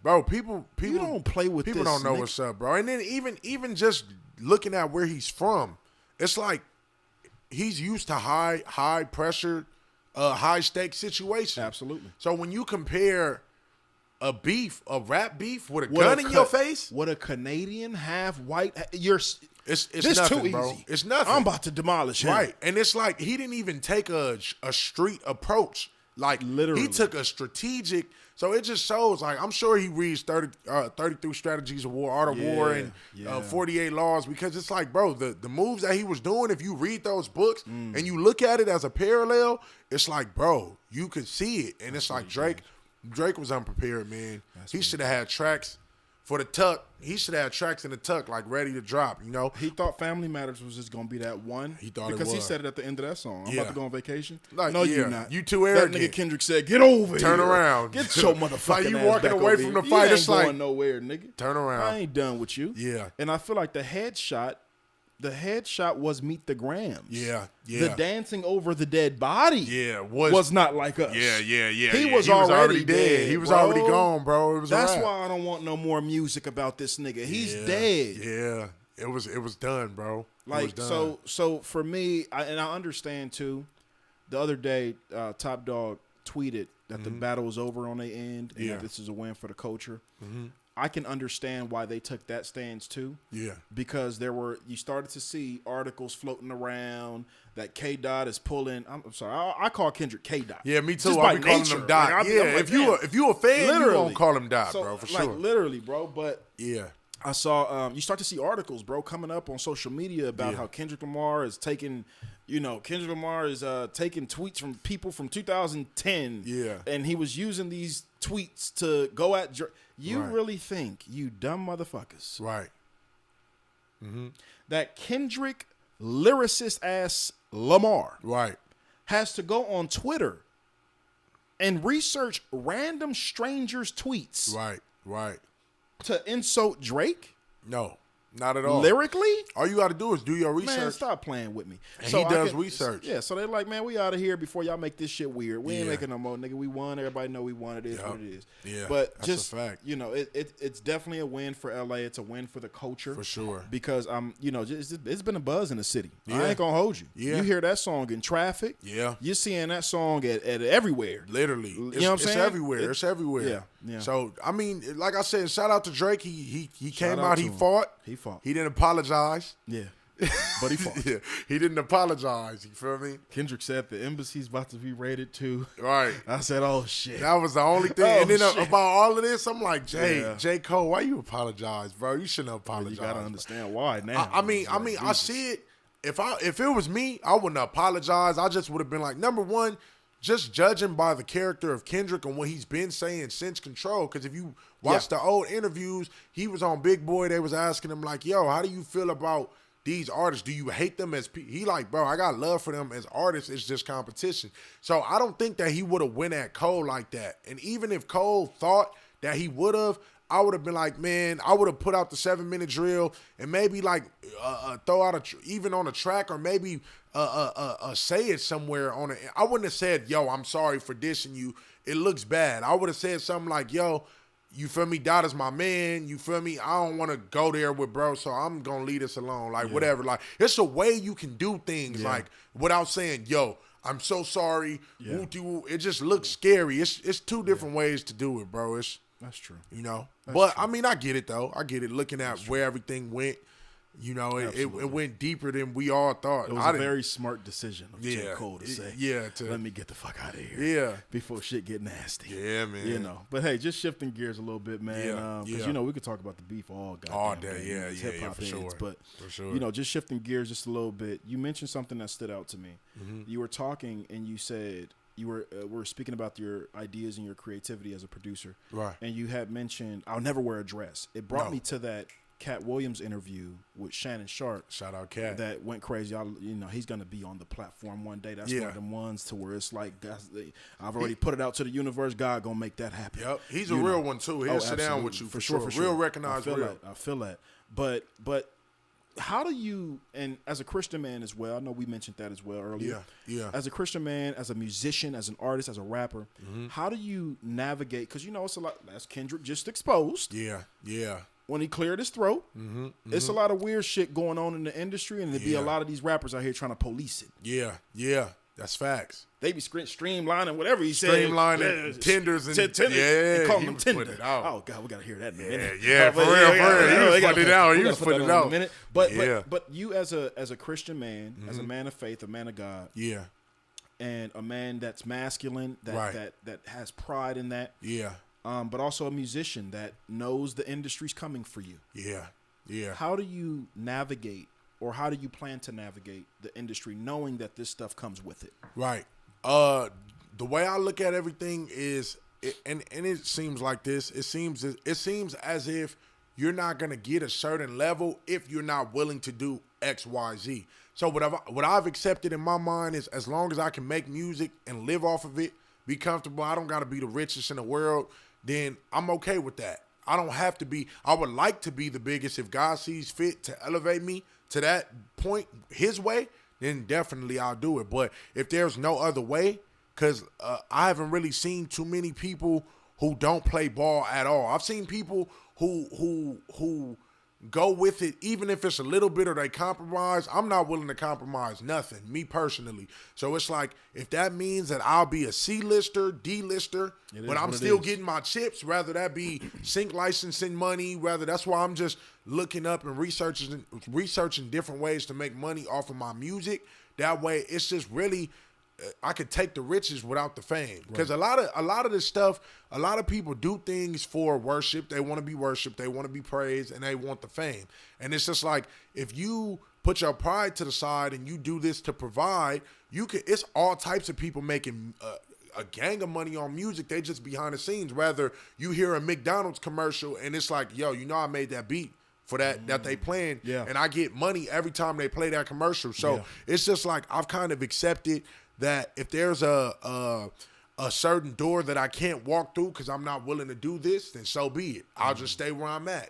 bro. People don't play with people this, don't know nigga. what's up, bro. And then even just looking at where he's from, it's like he's used to high pressure, high stakes situations. Absolutely. So when you compare a rap beef with a gun in your face, What a Canadian half white. You're. it's This nothing, too bro. easy. It's nothing. I'm about to demolish him. Right. And it's like he didn't even take a street approach. Like Literally. he took a strategic So it just shows, like, I'm sure he reads 33 Strategies of War, Art of War, and 48 Laws, because it's like, bro, the moves that he was doing, if you read those books and you look at it as a parallel, it's like, bro, you could see it. And it's like Drake was unprepared, man. He should have had tracks for the tuck. He should have tracks in the tuck, like, ready to drop, you know? He thought Family Matters was just going to be that one. He thought it was. Because he said it at the end of that song. I'm about to go on vacation. Like, no, you're not. You too arrogant. That nigga Kendrick said, get over here. Turn around. Get your motherfucking like you ass walking back away over from here. the fight. You It's ain't like, going nowhere, nigga. Turn around. I ain't done with you. Yeah. And I feel like the headshot was Meet the Grams. Yeah. The dancing over the dead body was not like us. Yeah. He was already dead. He was bro. already gone, bro. It was That's why I don't want no more music about this nigga. He's dead. Yeah. It was done, bro. Like, so for me, I understand too. The other day, Top Dog tweeted that the battle was over on their end and that this is a win for the culture. I can understand why they took that stance too. Yeah. Because you started to see articles floating around that K Dot is pulling. I'm sorry, I call Kendrick K Dot. Yeah, me too. Just I by be calling nature. him Dot. Like, yeah, I'm like, if you a fan, literally. you gonna call him Dot, So, bro, for like, sure. literally, bro. But yeah, I saw you start to see articles, bro, coming up on social media about how Kendrick Lamar is taking. Kendrick Lamar is taking tweets from people from 2010. Yeah. And he was using these tweets to go at you really think, you dumb motherfuckers. Right. That Kendrick lyricist ass Lamar has to go on Twitter and research random strangers' tweets. Right. To insult Drake? No. Not at all. Lyrically? All you got to do is do your research. Man, stop playing with me. And he does research. Yeah, so they're like, man, we out of here before y'all make this shit weird. We ain't making no more, nigga. We won. Everybody know we won. It is what it is. Yeah, but that's just, a fact. It's definitely a win for LA. It's a win for the culture. For sure. Because, it's been a buzz in the city. Yeah. I ain't going to hold you. Yeah. You hear that song in traffic. Yeah. You're seeing that song at everywhere. Literally. You know what I'm saying? It's everywhere. It's everywhere. Yeah. So, I mean, like I said, shout out to Drake. He came out. He fought. He didn't apologize. Yeah. But he fought. Yeah. He didn't apologize. You feel me? Kendrick said the embassy's about to be raided too. Right. I said, oh, shit. That was the only thing. And then about all of this, I'm like, J. Cole, why you apologize, bro? You shouldn't apologize. Well, you got to understand why now. I mean, I see it. If it was me, I wouldn't apologize. I just would have been like, number one, just judging by the character of Kendrick and what he's been saying since Control. Because if you watch the old interviews, he was on Big Boy. They was asking him like, yo, how do you feel about these artists? Do you hate them as people? He like, bro, I got love for them as artists. It's just competition. So I don't think that he would have went at Cole like that. And even if Cole thought that he would have, I would have been like, man, I would have put out the 7-minute drill and maybe like throw out even on a track or maybe say it somewhere on it. I wouldn't have said, yo, I'm sorry for dissing you. It looks bad. I would have said something like, yo, you feel me? Dot is my man. You feel me? I don't want to go there with bro, so I'm going to leave this alone. Like, whatever. Like, it's a way you can do things, like, without saying, yo, I'm so sorry. Woo-doo-woo. It just looks scary. It's two different ways to do it, bro. That's true. But, I mean, I get it, though. I get it. Looking at where everything went, it went deeper than we all thought. It was a very smart decision of J. Cole to say, let me get the fuck out of here. Yeah. Before shit get nasty. Yeah, man. But, hey, just shifting gears a little bit, man. Because, we could talk about the beef all day. Hip-hop for sure. But, for sure. Just shifting gears just a little bit, you mentioned something that stood out to me. You were talking and you said – you were speaking about your ideas and your creativity as a producer. Right. And you had mentioned, I'll never wear a dress. It brought me to that Cat Williams interview with Shannon Sharp. Shout out Cat. That went crazy. He's going to be on the platform one day. That's one of them ones to where it's like, I've already put it out to the universe. God going to make that happen. Yep. He's a real one, too. He'll sit down with you for sure. Real recognized real. I feel that. But how do you, and as a Christian man as well, I know we mentioned that as well earlier. Yeah. As a Christian man, as a musician, as an artist, as a rapper, how do you navigate? Because, it's a lot, as Kendrick just exposed. Yeah. When he cleared his throat, it's a lot of weird shit going on in the industry, and there'd be a lot of these rappers out here trying to police it. Yeah. That's facts. They be streamlining whatever he said. Streamlining tenders and and calling them tender. Oh God, we gotta hear that in a minute. Yeah, for real. He was putting it out. But you as a Christian man, as a man of faith, a man of God. and a man that's masculine, that has pride in that. Yeah. But also a musician that knows the industry's coming for you. Yeah. Yeah. How do you navigate, or how do you plan to navigate the industry knowing that this stuff comes with it? Right. The way I look at everything is, and it seems like this. It seems as if you're not gonna get a certain level if you're not willing to do X, Y, Z. So what I've accepted in my mind is, as long as I can make music and live off of it, be comfortable, I don't gotta be the richest in the world, then I'm okay with that. I don't have to be. I would like to be the biggest if God sees fit to elevate me to that point his way, then definitely I'll do it. But if there's no other way, because I haven't really seen too many people who don't play ball at all. I've seen people who go with it, even if it's a little bit or they compromise. I'm not willing to compromise nothing, me personally. So it's like, if that means that I'll be a C-lister, D-lister, but I'm still getting my chips, rather that be sync licensing money, that's why I'm just looking up and researching different ways to make money off of my music. That way it's just really, I could take the riches without the fame. Because a lot of this stuff, a lot of people do things for worship. They want to be worshiped, they want to be praised, and they want the fame. And it's just like, if you put your pride to the side and you do this to provide, it's all types of people making a gang of money on music. They just behind the scenes. Rather, you hear a McDonald's commercial and it's like, yo, I made that beat for that they playing, and I get money every time they play that commercial. So it's just like, I've kind of accepted that if there's a certain door that I can't walk through because I'm not willing to do this, then so be it. I'll just stay where I'm at,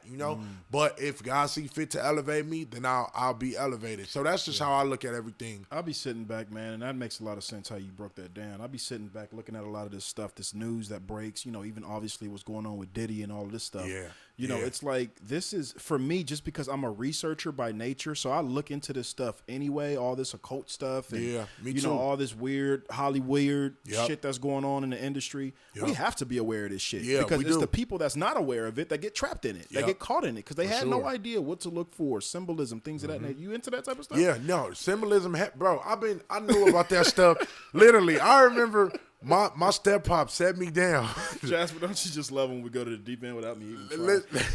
But if God see fit to elevate me, then I'll be elevated. So that's just how I look at everything. I'll be sitting back, man, and that makes a lot of sense how you broke that down. I'll be sitting back looking at a lot of this stuff, this news that breaks, even obviously what's going on with Diddy and all of this stuff. Yeah. It's like, this is, for me, just because I'm a researcher by nature, so I look into this stuff anyway, all this occult stuff, and me too. All this weird Hollywood shit that's going on in the industry. We have to be aware of this shit, because it's the people that's not aware of it that get trapped in it, that get caught in it, because they had no idea what to look for, symbolism, things of that nature. You into that type of stuff? Yeah, no, symbolism, bro. I knew about that stuff. Literally, I remember my step pop set me down. Jasper, don't you just love when we go to the deep end without me even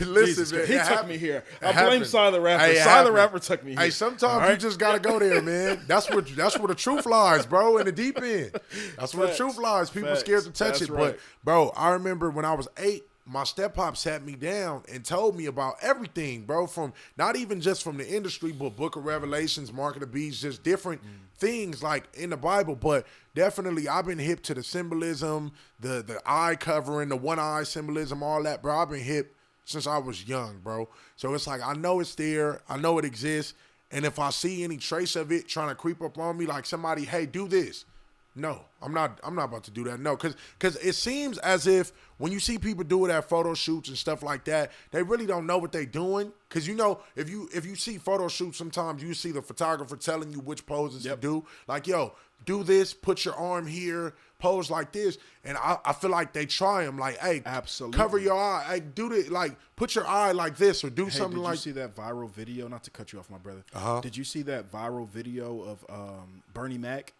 Listen, man, he took me here. I blame Sy The Rapper. Sy The Rapper took me here. Hey, sometimes you just gotta go there, man. That's where the truth lies, bro. In the deep end, that's where the truth lies. People scared to touch it, but bro, I remember when I was 8. My step pop sat me down and told me about everything, bro, from not even just from the industry, but Book of Revelations, Mark of the Beast, just different things like in the Bible. But definitely I've been hip to the symbolism, the eye covering, the one eye symbolism, all that, bro. I've been hip since I was young, bro. So it's like, I know it's there. I know it exists. And if I see any trace of it trying to creep up on me, like somebody, hey, do this. No, I'm not about to do that. No, because it seems as if when you see people do it at photo shoots and stuff like that, they really don't know what they're doing. Because if you see photo shoots, sometimes you see the photographer telling you which poses to do. Like, yo, do this, put your arm here, pose like this. And I feel like they try them. Like, hey, absolutely, cover your eye. Hey, do this. Like, put your eye like this, or do something like. Did you see that viral video? Not to cut you off, my brother. Did you see that viral video of Bernie Mac?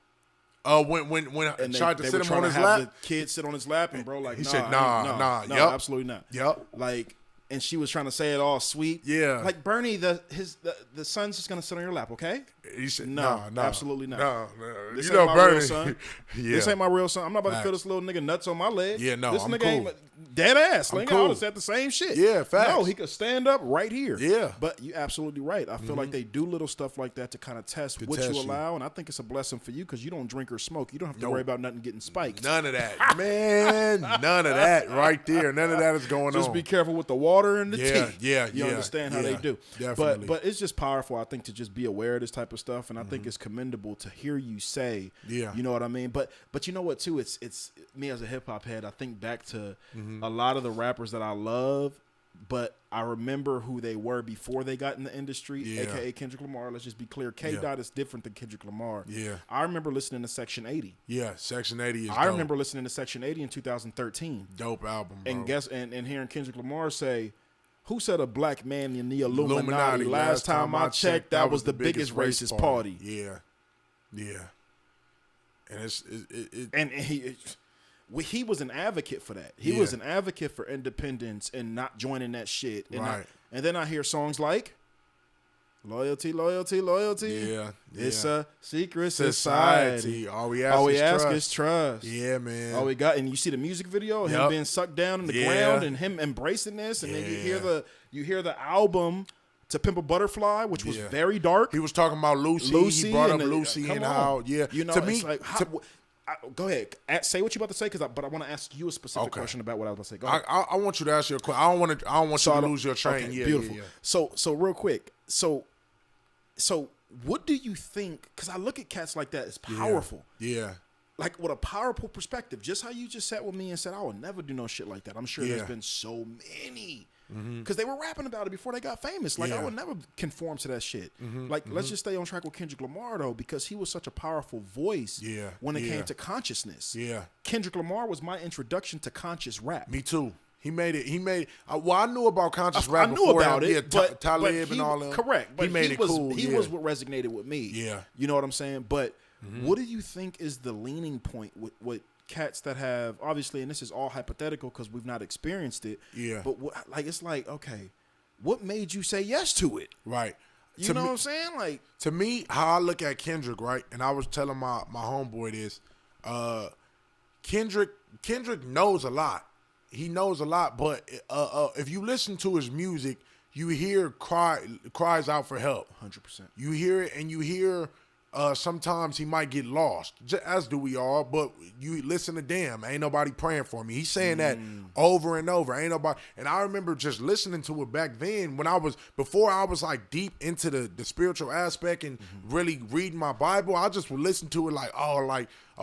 When I tried to sit him on his lap, the kid sit on his lap, and bro, like, he said, nah, absolutely not. Yep. Like, and she was trying to say it all sweet. Yeah. Like, Bernie, the son's just gonna sit on your lap, okay? He said, no, no, absolutely not. No. This you know, my Bernie. Real son. Yeah. This ain't my real son. I'm not about to feel this little nigga nuts on my leg. Yeah, no, this I'm nigga cool. ain't dead ass. Like, cool. I would have said the same shit. Yeah, facts. No, he could stand up right here. Yeah. But you absolutely right. I feel like they do little stuff like that to kind of test what you allow, and I think it's a blessing for you because you don't drink or smoke. You don't have to worry about nothing getting spiked. None of that, man. None of that right there. None of that is going on. Just be careful with the water and the tea. Yeah, you understand how they do. Definitely. But it's just powerful, I think, to just be aware of this type of stuff, and I think it's commendable to hear you say, you know what I mean? But you know what, too? It's me as a hip-hop head, I think back to a lot of the rappers that I love, but I remember who they were before they got in the industry, a.k.a. Kendrick Lamar. Let's just be clear. K-Dot is different than Kendrick Lamar. Yeah. I remember listening to Section 80. Yeah, Section 80 is dope. I remember listening to Section 80 in 2013. Dope album, bro. And hearing Kendrick Lamar say, who said a black man in the Illuminati? Last time I checked, that was the biggest racist party. Yeah. And he was an advocate for that. He was an advocate for independence and not joining that shit. And right. And then I hear songs like loyalty, loyalty, loyalty. Yeah. It's a secret society. All we ask is trust. Yeah, man. All we got, and you see the music video, him being sucked down in the ground, and him embracing this, and then you hear the album To Pimp a Butterfly, which was very dark. He was talking about Lucy. He brought up Lucy and how you know, to me, it's like go ahead, say what you about to say, but I want to ask you a specific question about what I was about to say. Go ahead. I want you to ask your question. I don't want you to lose your train. Okay, beautiful. Yeah. So real quick, so what do you think? Because I look at cats like that as powerful. Yeah. Like with a powerful perspective, just how you just sat with me and said, I would never do no shit like that. I'm sure there's been so many. Because they were rapping about it before they got famous. Like, I would never conform to that shit. Like, let's just stay on track with Kendrick Lamar, though, because he was such a powerful voice when it came to consciousness. Yeah. Kendrick Lamar was my introduction to conscious rap. Me too. He made it. Well, I knew about conscious rap. I knew about it. But Talib and all them. Correct. But he made it cool. He was what resonated with me. Yeah. You know what I'm saying? But what do you think is the leaning point with cats that have, obviously, and this is all hypothetical because we've not experienced it. Yeah. But it's like, okay, what made you say yes to it? Right. You know what I'm saying? Like, to me, how I look at Kendrick, right? And I was telling my homeboy this. Kendrick knows a lot. He knows a lot, but if you listen to his music, you hear cries out for help. 100%. You hear it, and you hear sometimes he might get lost, as do we all, but you listen to damn, ain't nobody praying for me. He's saying that over and over. Ain't nobody. And I remember just listening to it back then before I was like deep into the spiritual aspect and really reading my Bible. I just would listen to it like, oh,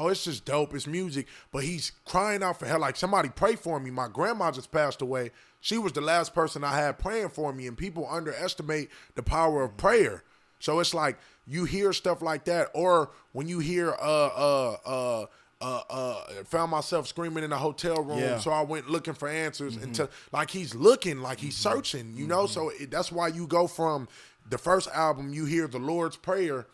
it's just dope. It's music. But he's crying out for help. Like, somebody pray for me. My grandma just passed away. She was the last person I had praying for me, and people underestimate the power of prayer. So it's like you hear stuff like that, or when you hear found myself screaming in a hotel room, so I went looking for answers until like he's looking, like he's searching, you know. So that's why you go from the first album, you hear the Lord's Prayer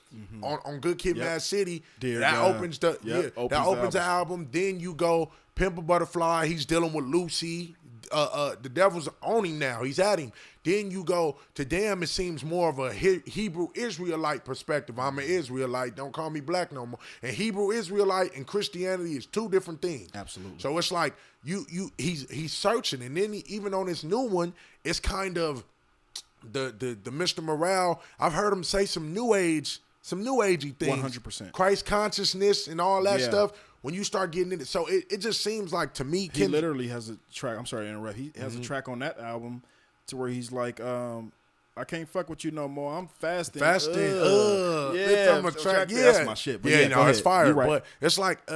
on Good Kid, Mad City. Dear that God. opens the album. Then you go Pimp a Butterfly. He's dealing with Lucy. The devil's on him now. He's at him. Then you go to Damn, it seems more of a Hebrew Israelite perspective. I'm an Israelite. Don't call me black no more. And Hebrew Israelite and Christianity is two different things. Absolutely. So it's like he's searching, and then even on this new one, it's kind of the Mr. Morale. I've heard him say some new agey things. 100%. Christ consciousness and all that stuff. When you start getting into it, so it just seems like to me, he literally has a track. I'm sorry to interrupt. He has a track on that album to where he's like, I can't fuck with you no more. I'm fasting. Yeah, that's my shit. But it's fire. Right. But it's like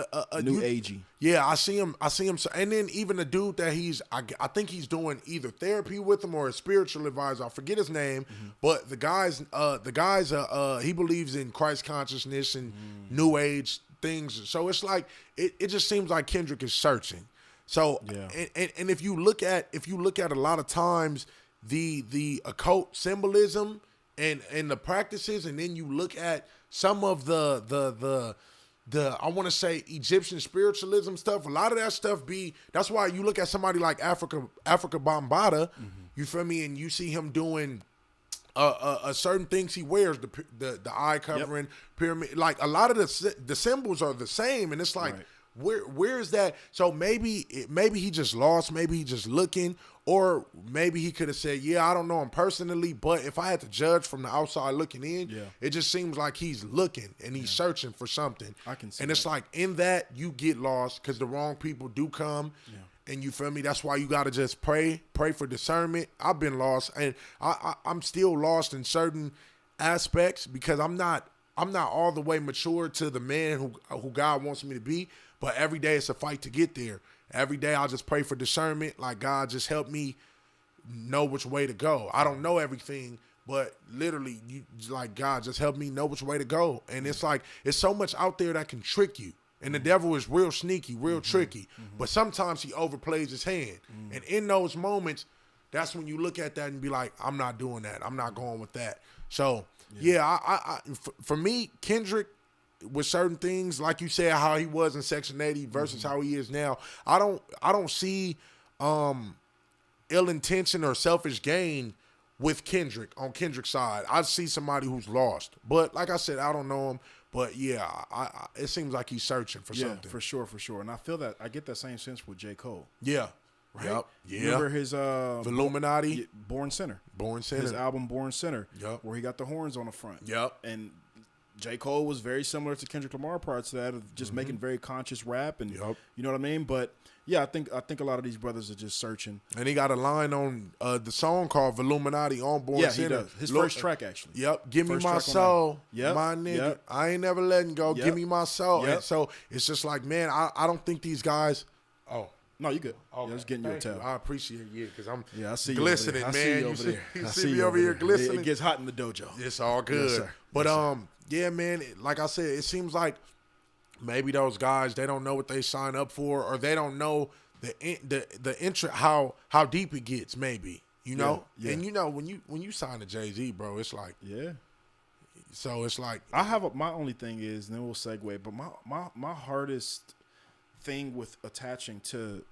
new agey. Yeah, I see him. And then even the dude that I think he's doing either therapy with him or a spiritual advisor. I forget his name, but the guys, he believes in Christ consciousness and new age things. So it's like it just seems like Kendrick is searching. So and if you look at a lot of times the occult symbolism and the practices, and then you look at some of the I want to say Egyptian spiritualism stuff, a lot of that stuff that's why you look at somebody like Africa Bambaataa, you feel me, and you see him doing certain things he wears, the eye covering, pyramid, like a lot of the symbols are the same, and it's like where is that? So maybe he just lost, maybe he just looking, or maybe he could have said, I don't know him personally, but if I had to judge from the outside looking in, it just seems like he's looking and he's searching for something. I can see and it's that. like in that you get lost because the wrong people do come. And you feel me? That's why you got to just pray for discernment. I've been lost, and I'm still lost in certain aspects because I'm not all the way mature to the man who God wants me to be. But every day it's a fight to get there. Every day I just pray for discernment, like God just help me know which way to go. I don't know everything, but literally, God just help me know which way to go. And it's like it's so much out there that can trick you. And the devil is real sneaky, real tricky. But sometimes he overplays his hand. And in those moments, that's when you look at that and be like, I'm not doing that. I'm not going with that. So, I for me, Kendrick, with certain things, like you said, how he was in Section 80 versus how he is now. I don't see ill intention or selfish gain with Kendrick on Kendrick's side. I see somebody who's lost, but like I said, I don't know him. But yeah, it seems like he's searching for something. For sure. And I feel that I get that same sense with J. Cole. Yeah. Right? Yep. Yeah. Remember his Illuminati? Born Sinner. Born Sinner. His album Born Sinner. Yep. Where he got the horns on the front. Yep. And J. Cole was very similar to Kendrick Lamar prior to that, of just making very conscious rap, and you know what I mean. But yeah, I think a lot of these brothers are just searching. And he got a line on the song called Illuminati on Born Sinner. He does. His first track, actually. Yep. Give me my soul. Yep. My nigga. Yep. I ain't never letting go. Yep. Give me my soul. Yep. And so it's just like, man, I don't think these guys. Oh. No, you good. Okay. Yeah, I was getting you a towel. I appreciate you because I'm I see glistening, you over man. there. I see you over there. You I see me over here glistening. It gets hot in the dojo. It's all good. Yes, sir. But yeah, man, like I said, it seems like maybe those guys, they don't know what they sign up for, or they don't know the interest, how deep it gets, maybe. You know? Yeah. And you know, when you sign to Jay-Z, bro, it's like, yeah. So it's like, I have my only thing is, and then we'll segue, but my hardest thing with attaching to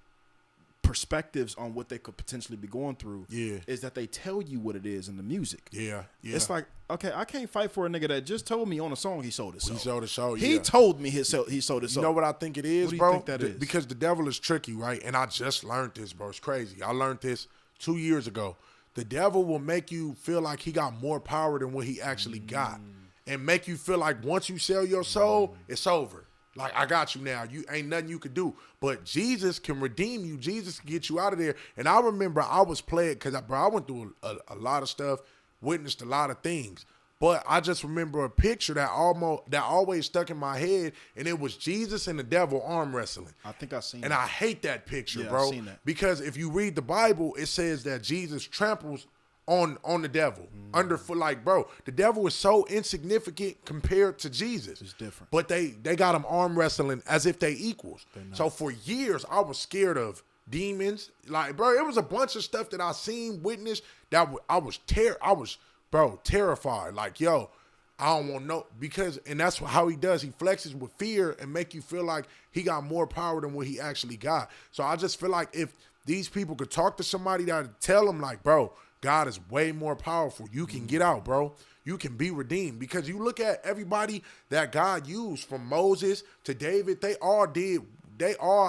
perspectives on what they could potentially be going through is that they tell you what it is in the music. Yeah. It's like, okay, I can't fight for a nigga that just told me on a song he sold his soul. He sold his soul, He told me he sold his soul. You know what I think it is, what do you bro? think that is? Because the devil is tricky, right? And I just learned this, bro. It's crazy. I learned this 2 years ago. The devil will make you feel like he got more power than what he actually got. And make you feel like once you sell your soul, it's over. Like, I got you now. You ain't nothing you could do. But Jesus can redeem you. Jesus can get you out of there. And I remember I was playing, because I went through a lot of stuff, witnessed a lot of things. But I just remember a picture that always stuck in my head, and it was Jesus and the devil arm wrestling. I think I've seen and that. I hate that picture, Yeah, bro. I've seen that. Because if you read the Bible, it says that Jesus tramples on the devil underfoot. Like, bro, the devil is so insignificant compared to Jesus. It's different. But they got him arm wrestling as if they equals. So for years I was scared of demons. Like, bro, it was a bunch of stuff that I seen, witnessed, that I was terrified. Like, yo, I don't want no, because, and that's how he does. He flexes with fear and make you feel like he got more power than what he actually got. So I just feel like if these people could talk to somebody that would tell them, like, bro, God is way more powerful. You can get out, bro. You can be redeemed. Because you look at everybody that God used, from Moses to David, they all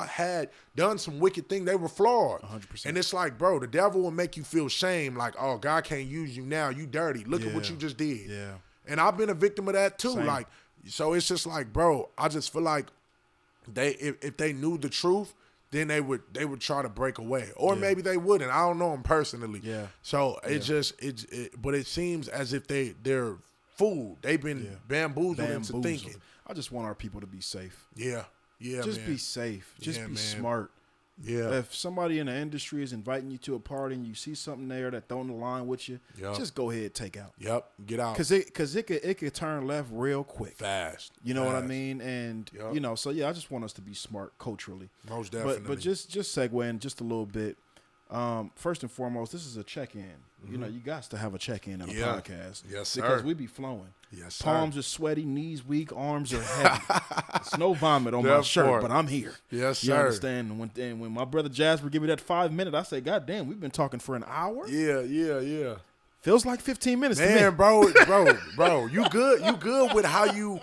had done some wicked things. They were flawed. 100%. And it's like, bro, the devil will make you feel shame. Like, oh, God can't use you now. You dirty. Look at what you just did. Yeah. And I've been a victim of that too. Same. Like, so it's just like, bro, I just feel like if they knew the truth, then they would try to break away, or maybe they wouldn't. I don't know them personally. Yeah. So but it seems as if they're fooled. They've been bamboozled into thinking. I just want our people to be safe. Yeah. Just man. be safe. Just be smart. Yeah. If somebody in the industry is inviting you to a party and you see something there that don't align with you, just go ahead, take out. Yep. Get out. Because it could turn left real quick. Fast. You know what I mean? And, you know, so yeah, I just want us to be smart culturally. Most definitely. But just segueing just a little bit. First and foremost, this is a check-in. You know, you got to have a check-in on a podcast. Yes, sir. Because we be flowing. Yes, sir. Palms are sweaty, knees weak, arms are heavy. It's no vomit on my shirt, but I'm here. Yes, you sir. understand? When my brother Jasper give me that 5 minute, I say, God damn, we've been talking for an hour? Yeah. Feels like 15 minutes to Man, me. bro, you good with how you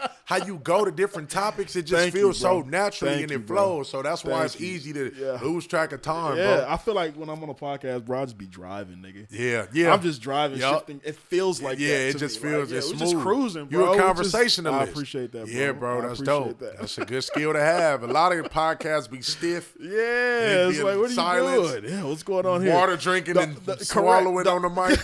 go to different topics. It just feels so naturally and it flows. So that's why it's easy to lose track of time, bro. I feel like when I'm on a podcast, bro, I just be driving, nigga. Yeah. I'm just driving, shifting. It feels like that. it to just me. feels like, it's we're smooth. just cruising, bro. You're a conversationalist. I appreciate that, bro. Yeah, bro, that's I appreciate dope. that. That's a good skill to have. A lot of podcasts be stiff. Yeah, it's like, what are you doing? Yeah, what's going on here? Water drinking and swallowing on the mic.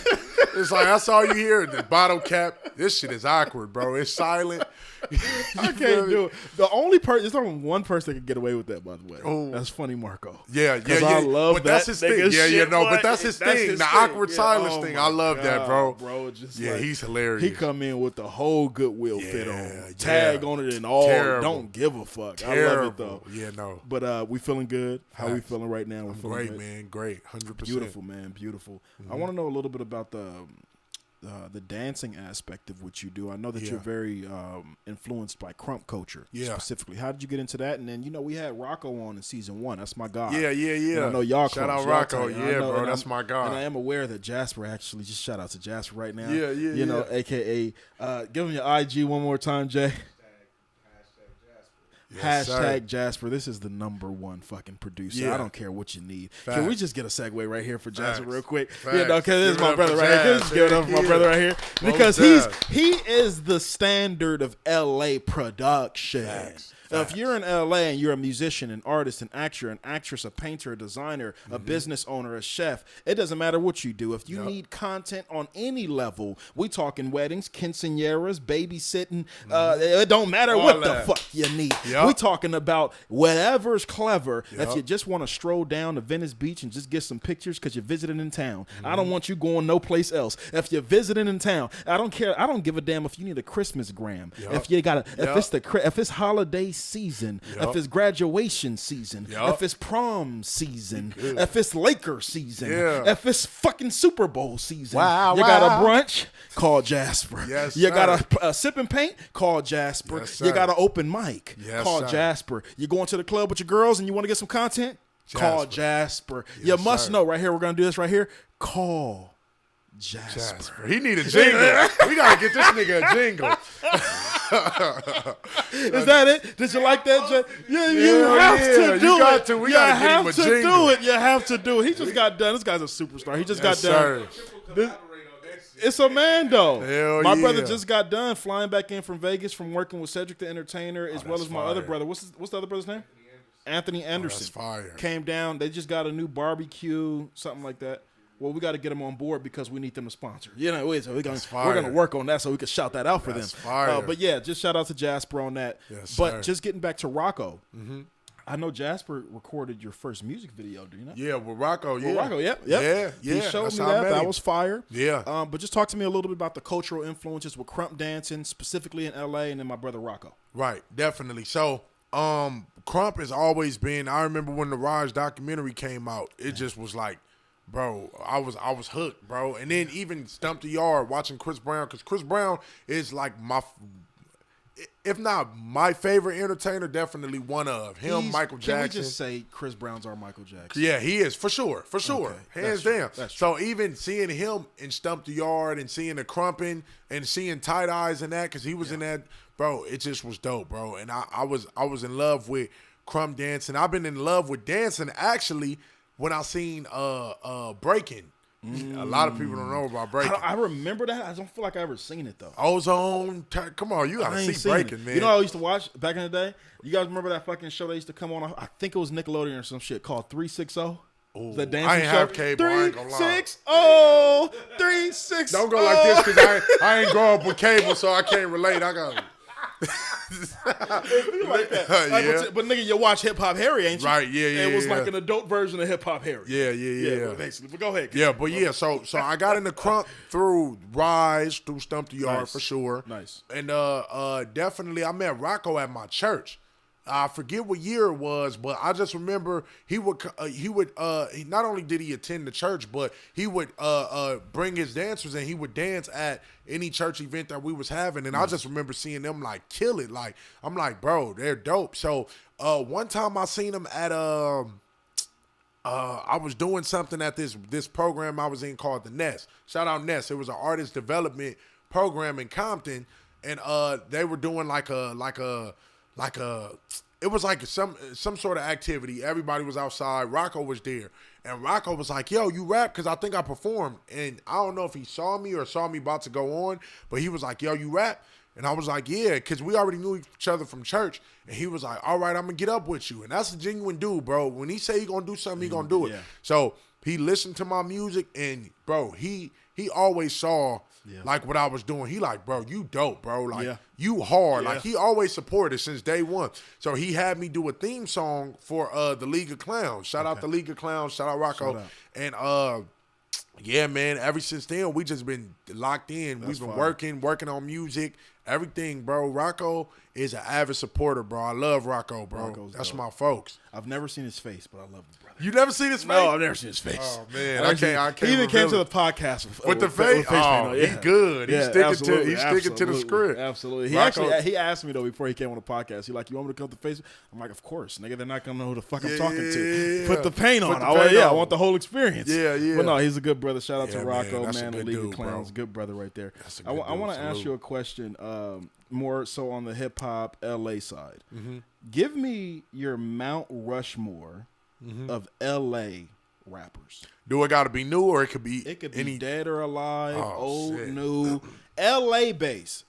It's like, that's all you hear. The bottle cap. This shit is awkward, bro. It's silent. I can't do it. The only person, there's only one person that can get away with that, by the way. Oh. That's Funny Marco. Yeah. I love but that that's his thing. nigga shit, But that's his thing. The awkward silence thing. I love that, bro. Just he's hilarious. He come in with the whole Goodwill fit on. Yeah. Tag on it and all. Terrible. Don't give a fuck. Terrible. I love it, though. Yeah, no. But we feeling good. How we feeling right now? We're feeling Great, good. man. Great. 100%. Beautiful, man. Beautiful. I want to know a little bit about the the dancing aspect of what you do. I know that Yeah. you're very influenced by crump culture specifically. How did you get into that? And then, we had Rocco on in season 1. That's my guy. Yeah. And I know y'all Shout close. out Y'all Rocco. tight. Yeah, bro. That's my guy. And I am aware that Jasper actually, just shout out to Jasper right now. Yeah. AKA, give him your IG one more time, Jay. Yes, Hashtag Jasper. This is the #1 fucking producer. Yeah. I don't care what you need. Facts. Can we just get a segue right here for Jasper Facts. real quick? Facts. Because this is Give it my up brother for right here. Jazz. Just give it up for my Yeah. brother right here. Most Because Jazz. he is the standard of LA production. Facts. If you're in LA and you're a musician, an artist, an actor, an actress, a painter, a designer, a business owner, a chef, it doesn't matter what you do. If you need content on any level, we talking weddings, quinceañeras, babysitting. It don't matter All what that. the fuck you need. Yep. We talking about whatever's clever. Yep. If you just want to stroll down to Venice Beach and just get some pictures because you're visiting in town, I don't want you going no place else. If you're visiting in town, I don't care. I don't give a damn if you need a Christmas gram. Yep. If you got Yep. if it's holiday season, Yep. if it's graduation season, Yep. if it's prom season, if it's Laker season, Yeah. if it's fucking Super Bowl season, Wow, you got a wow. brunch, call Jasper. Yes, you sir. got a sip and paint, call Jasper. Yes, You sir. got an open mic, Yes, call sir. Jasper. You going to the club with your girls and you want to get some content, call Jasper. You must sir. know right here, we're going to do this right here, call Jasper. Jasper. He need a jingle. We gotta get this nigga a jingle. Is that it? Did you like that, Jay? Yeah, you Hell have yeah. to do You got it. to. We you gotta get have him a to jingle. do it. You have to do it. He just got done. This guy's a superstar. He just Yes, got done. sir. It's a man, though. Hell my yeah. brother just got done flying back in from Vegas from working with Cedric the Entertainer, as well that's as my other fire. brother. What's the other brother's name? Anthony Anderson. That's fire. Came down. They just got a new barbecue, something like that. Well, we got to get them on board because we need them to sponsor. So we're fire. gonna work on that so we can shout that out for That's them. fire. But yeah, just shout out to Jasper on that. Yes, but sir. just getting back to Rocco, I know Jasper recorded your first music video. Do you know? Yeah, with Rocco. Yeah, Well, Rocco, yep. Yeah. He showed That's me how I that. met That him. was fire. Yeah. But just talk to me a little bit about the cultural influences with crump dancing, specifically in LA, and then my brother Rocco. Right, definitely. So, crump has always been. I remember when the Raj documentary came out. It just was like, bro, I was hooked, bro. And then even Stump the Yard watching Chris Brown, because Chris Brown is like if not my favorite entertainer, definitely one of him. Michael Jackson. Can we just say Chris Brown's our Michael Jackson? Yeah, he is for sure, Okay, hands that's true, down. that's So even seeing him in Stump the Yard and seeing the crumping and seeing Tight Eyes and that, because he was in that, bro, it just was dope, bro. And I was in love with crump dancing. I've been in love with dancing actually when I seen breaking. A lot of people don't know about breaking. I remember that. I don't feel like I ever seen it though. Ozone, come on, you I gotta ain't see seen breaking, it. man. You know what I used to watch back in the day? You guys remember that fucking show that used to come on? I think it was Nickelodeon or some shit called 360. Ooh, The dancing I ain't show. have cable. I ain't gonna lie. 360. Don't go like this because I ain't grow up with cable, so I can't relate. I got Like that. Yeah. But nigga, you watch Hip Hop Harry, ain't you? Right, yeah. It was like yeah. an adult version of Hip Hop Harry. Yeah. Basically. But go ahead. Yeah, but yeah, so I got in the crump through Rise, through Stump the Yard Nice. for sure. Nice. And definitely I met Rocco at my church. I forget what year it was, but I just remember he would not only did he attend the church, but he would bring his dancers and he would dance at any church event that we was having. And I just remember seeing them like kill it. Like I'm like, bro, they're dope. So one time I seen him at I was doing something at this program I was in called The Nest. Shout out Nest. It was an artist development program in Compton, and they were doing it was like some sort of activity. Everybody was outside. Rocco was there. And Rocco was like, yo, you rap? Because I think I performed. And I don't know if he saw me or saw me about to go on, but he was like, yo, you rap? And I was like, yeah, because we already knew each other from church. And he was like, all right, I'm going to get up with you. And that's a genuine dude, bro. When he say he going to do something, he going to do it. Yeah. So he listened to my music, and, bro, he always saw like what I was doing. He like, bro, you dope, bro. Like, you hard. Like, he always supported since day one. So he had me do a theme song for the League of Clowns. Shout out the League of Clowns. Shout out Rocco. Shout out. And yeah, man, ever since then, we just been locked in. We've been working on music. everything, bro. Rocco is an avid supporter, bro. I love Rocco, bro. Rocco's That's dope. my folks. I've never seen his face, but I love him, brother. You never seen his face? No, I've never seen his face. Oh man, I can't. He even came to reveal the podcast with the face. paint Oh, on. he good. He's sticking to the script. Absolutely. He asked me though before he came on the podcast. He like, you want me to come to Facebook? I'm like, of course, nigga. They're not gonna know who the fuck I'm talking to. Put the paint on. I want the whole experience. Yeah. But no, he's a good brother. Shout out to Rocco, that's a man. good League dude, of Clowns, bro. good brother right there. That's a I good want to dude. ask Salute. you a question, more so on the hip hop LA side. Mm-hmm. Give me your Mount Rushmore of LA rappers. Do it got to be new or it could be? It could be any dead or alive, Oh, old, shit. new, LA based.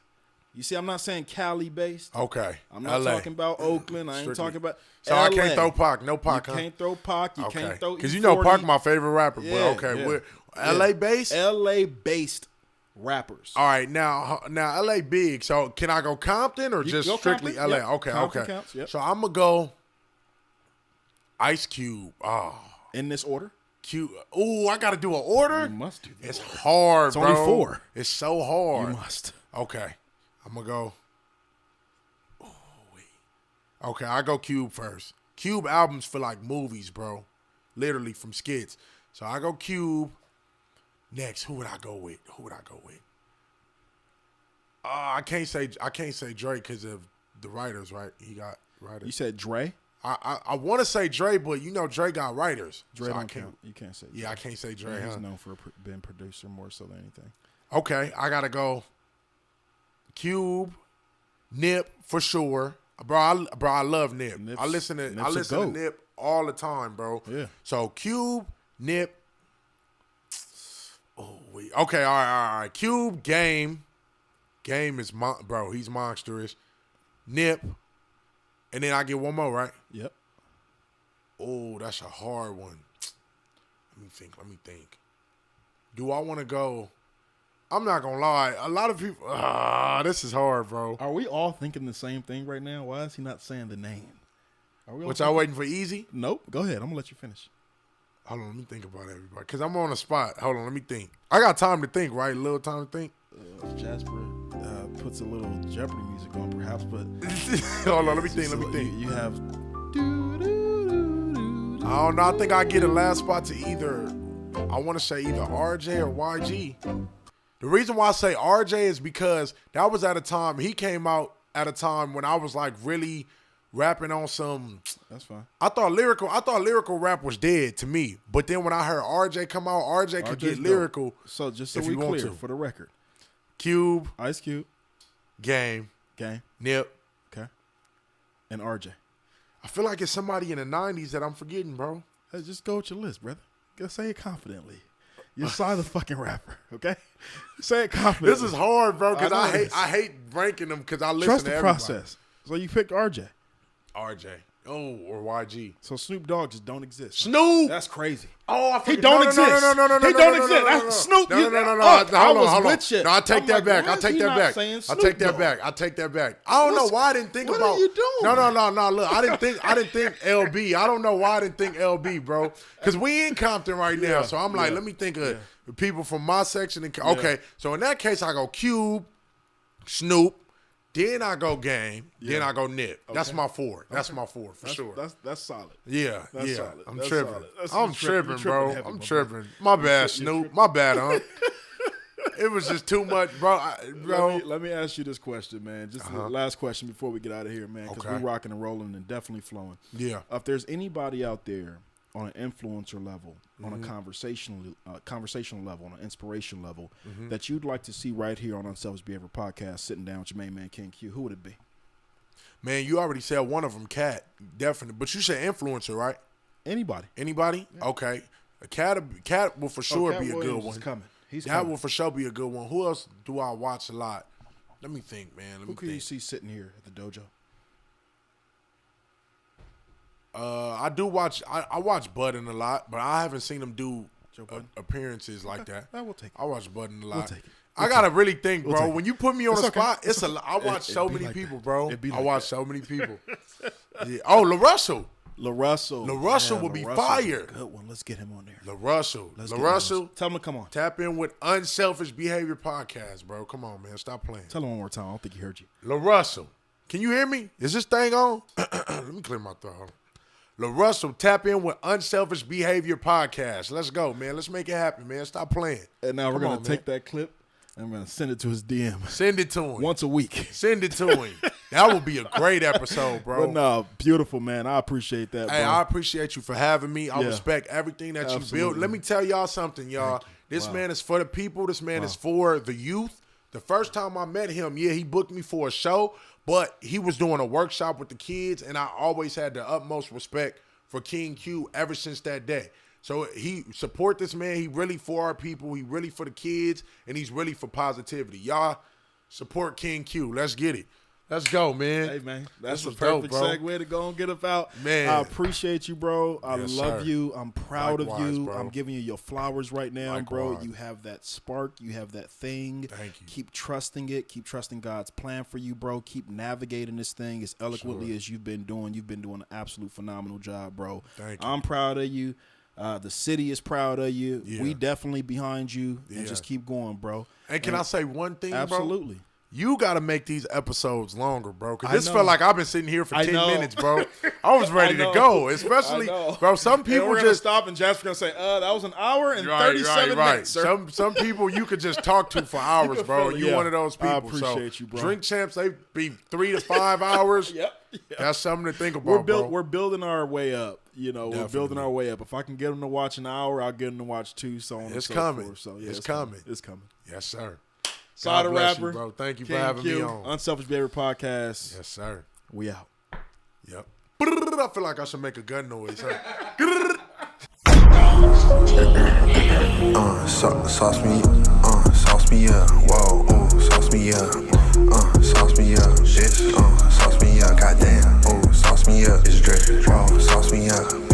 You see, I'm not saying Cali based. Okay. I'm not LA. talking about Oakland. I ain't Strictly. talking about. So LA. I can't throw Pac. No Pac. You huh? can't throw Pac. You can't throw. Because you know E40. Pac my favorite rapper. Yeah, but okay, yeah. we're LA based. LA based rappers. All right, now LA big. So can I go Compton or You just go strictly Compton, LA? yep. Okay, Compton okay. counts, yep. So I'm gonna go Ice Cube. Oh, In this order. Cube. Ooh, I gotta do an order. You must do that. It's hard, It's bro. only 4. It's so hard. You must. Okay, I'm gonna go. Oh wait. Okay, I go Cube first. Cube albums feel like movies, bro. Literally from skits. So I go Cube. Next, who would I go with? I can't say Drake because of the writers, right? He got writers. You said Dre. I want to say Dre, but you know Dre got writers. Dre so I don't can't. count. You can't say. Dre. Yeah, I can't say Dre. He's Huh? known for being producer more so than anything. Okay, I gotta go. Cube, Nip for sure, bro. I love Nip. I listen to goat. Nip all the time, bro. Yeah. So Cube, Nip. Oh wait. Okay. All right. Cube, Game is bro. He's monstrous. Nip, and then I get one more, right? Yep. Oh, that's a hard one. Let me think. Do I want to go? I'm not gonna lie. A lot of people. This is hard, bro. Are we all thinking the same thing right now? Why is he not saying the name? Are we all What y'all waiting for? Easy? Nope. Go ahead. I'm gonna let you finish. Hold on, let me think about everybody. Because I'm on the spot. Hold on, let me think. I got time to think, right? A little time to think. Jasper puts a little Jeopardy music on, perhaps, but Hold on, let me think. You have. I don't know. I think I get a last spot to either. I want to say either RJ or YG. The reason why I say RJ is because that was at a time, he came out at a time when I was like really rapping on some. That's fine. I thought lyrical rap was dead to me. But then when I heard RJ come out, RJ could RJ's get lyrical. dope. So just so if we you want clear to. for the record, Cube, Ice Cube, Game, Gang, Nip. okay, and RJ. I feel like it's somebody in the 90s that I'm forgetting, bro. Hey, just go with your list, brother. Go say it confidently. You're the fucking rapper, okay? Say it confidently. This is hard, bro, because I know I hate ranking them because I listen Trust to the everybody. process. So you picked RJ. RJ. Oh, or YG. So Snoop Dogg just don't exist. Snoop. That's crazy. Oh, I He forget. don't exist. He don't exist. That's Snoop. No. I Hold was on. with you. No, I take I'm that like, back. why I is take he that not back. saying I Snoop take that Dogg? back. I take that back. I don't know why I didn't think what about. are you doing? No. Look, I didn't think LB. I don't know why I didn't think LB, bro. Because we in Compton right now, Yeah. so I'm like, let me think of the people from my section. Okay, so in that case, I go Cube, Snoop. Then I go Game. Then I go Nip. Okay. That's my 4. That's my 4 for sure. That's solid. Yeah, That's solid. I'm That's tripping. solid. That's- I'm you're tripping, tripping bro. heavy, I'm my tripping. My bad, Snoop. My bad, huh? It was just too much, bro. Let me ask you this question, man. Just the last question before we get out of here, man, because we're rocking and rolling and definitely flowing. Yeah. If there's anybody out there on an influencer level, on a conversational level, on an inspiration level, that you'd like to see right here on Unselfish Behavior Podcast, sitting down with your main man, King Q, who would it be? Man, you already said one of them, Cat. Definitely. But you said influencer, right? Anybody. Yeah. Okay. A Cat will for sure be a good one. He's coming. That will for sure be a good one. Who else do I watch a lot? Let me think, man. Who can you see sitting here at the dojo? I do watch. I watch Budden a lot, but I haven't seen him do appearances like that. I will take it. I watch Budden a lot. We'll take it. I gotta really think, bro. When you put me on the okay. spot, it's a. I watch so many people, bro. It'd be I like watch that. so many people. Yeah. Oh, LaRussell. LaRussell will be fire. Good one. Let's get him on there. LaRussell. Tell him to come on. Tap in with Unselfish Behavior Podcast, bro. Come on, man. Stop playing. Tell him one more time. I don't think he heard you. LaRussell. Can you hear me? Is this thing on? Let me clear my throat. LaRussell, tap in with Unselfish Behavior Podcast. Let's go, man. Let's make it happen, man. Stop playing. And now we're going to take that clip and we're going to send it to his DM. Send it to him. Once a week. Send it to him. That would be a great episode, bro. But no, beautiful, man. I appreciate that, bro. Hey, I appreciate you for having me. I respect everything that you built. Let me tell y'all something, y'all. This man is for the people. This man is for the youth. The first time I met him, he booked me for a show, but he was doing a workshop with the kids, and I always had the utmost respect for King Q ever since that day. So he support this man. He really for our people. He really for the kids, and he's really for positivity. Y'all support King Q. Let's get it. Let's go, man. Hey, man. That's the perfect segue to go and get up out. Man. I appreciate you, bro. I love you. I'm proud of you. Bro. I'm giving you your flowers right now, bro. You have that spark. You have that thing. Thank you. Keep trusting it. Keep trusting God's plan for you, bro. Keep navigating this thing as eloquently as you've been doing. You've been doing an absolute phenomenal job, bro. Thank you. I'm proud of you. The city is proud of you. Yeah. We definitely behind you. And just keep going, bro. And can I say one thing, bro? Absolutely. You got to make these episodes longer, bro. Because this felt like I've been sitting here for 10 minutes, bro. I was ready to go. Especially, bro, some people just stop and Jasper's going to say, that was an hour and 37 minutes, sir. Some people you could just talk to for hours, bro. You one of those people. I appreciate you, bro. Drink Champs, they be 3 to 5 hours. Yep. That's something to think about, bro. We're building our way up. You know, we're building our way up. If I can get them to watch an hour, I'll get them to watch 2, so on and so forth. So, it's coming. It's coming. Yes, sir. Sy The Rapper, you, bro. Thank you for having me on. Unselfish Behavior Podcast. Yes, sir. We out. Yep. I feel like I should make a gun noise. Huh? Sauce me up. Whoa, sauce me up. Sauce me up. This, sauce me up. Goddamn, sauce me up. It's drip. Whoa, sauce me up.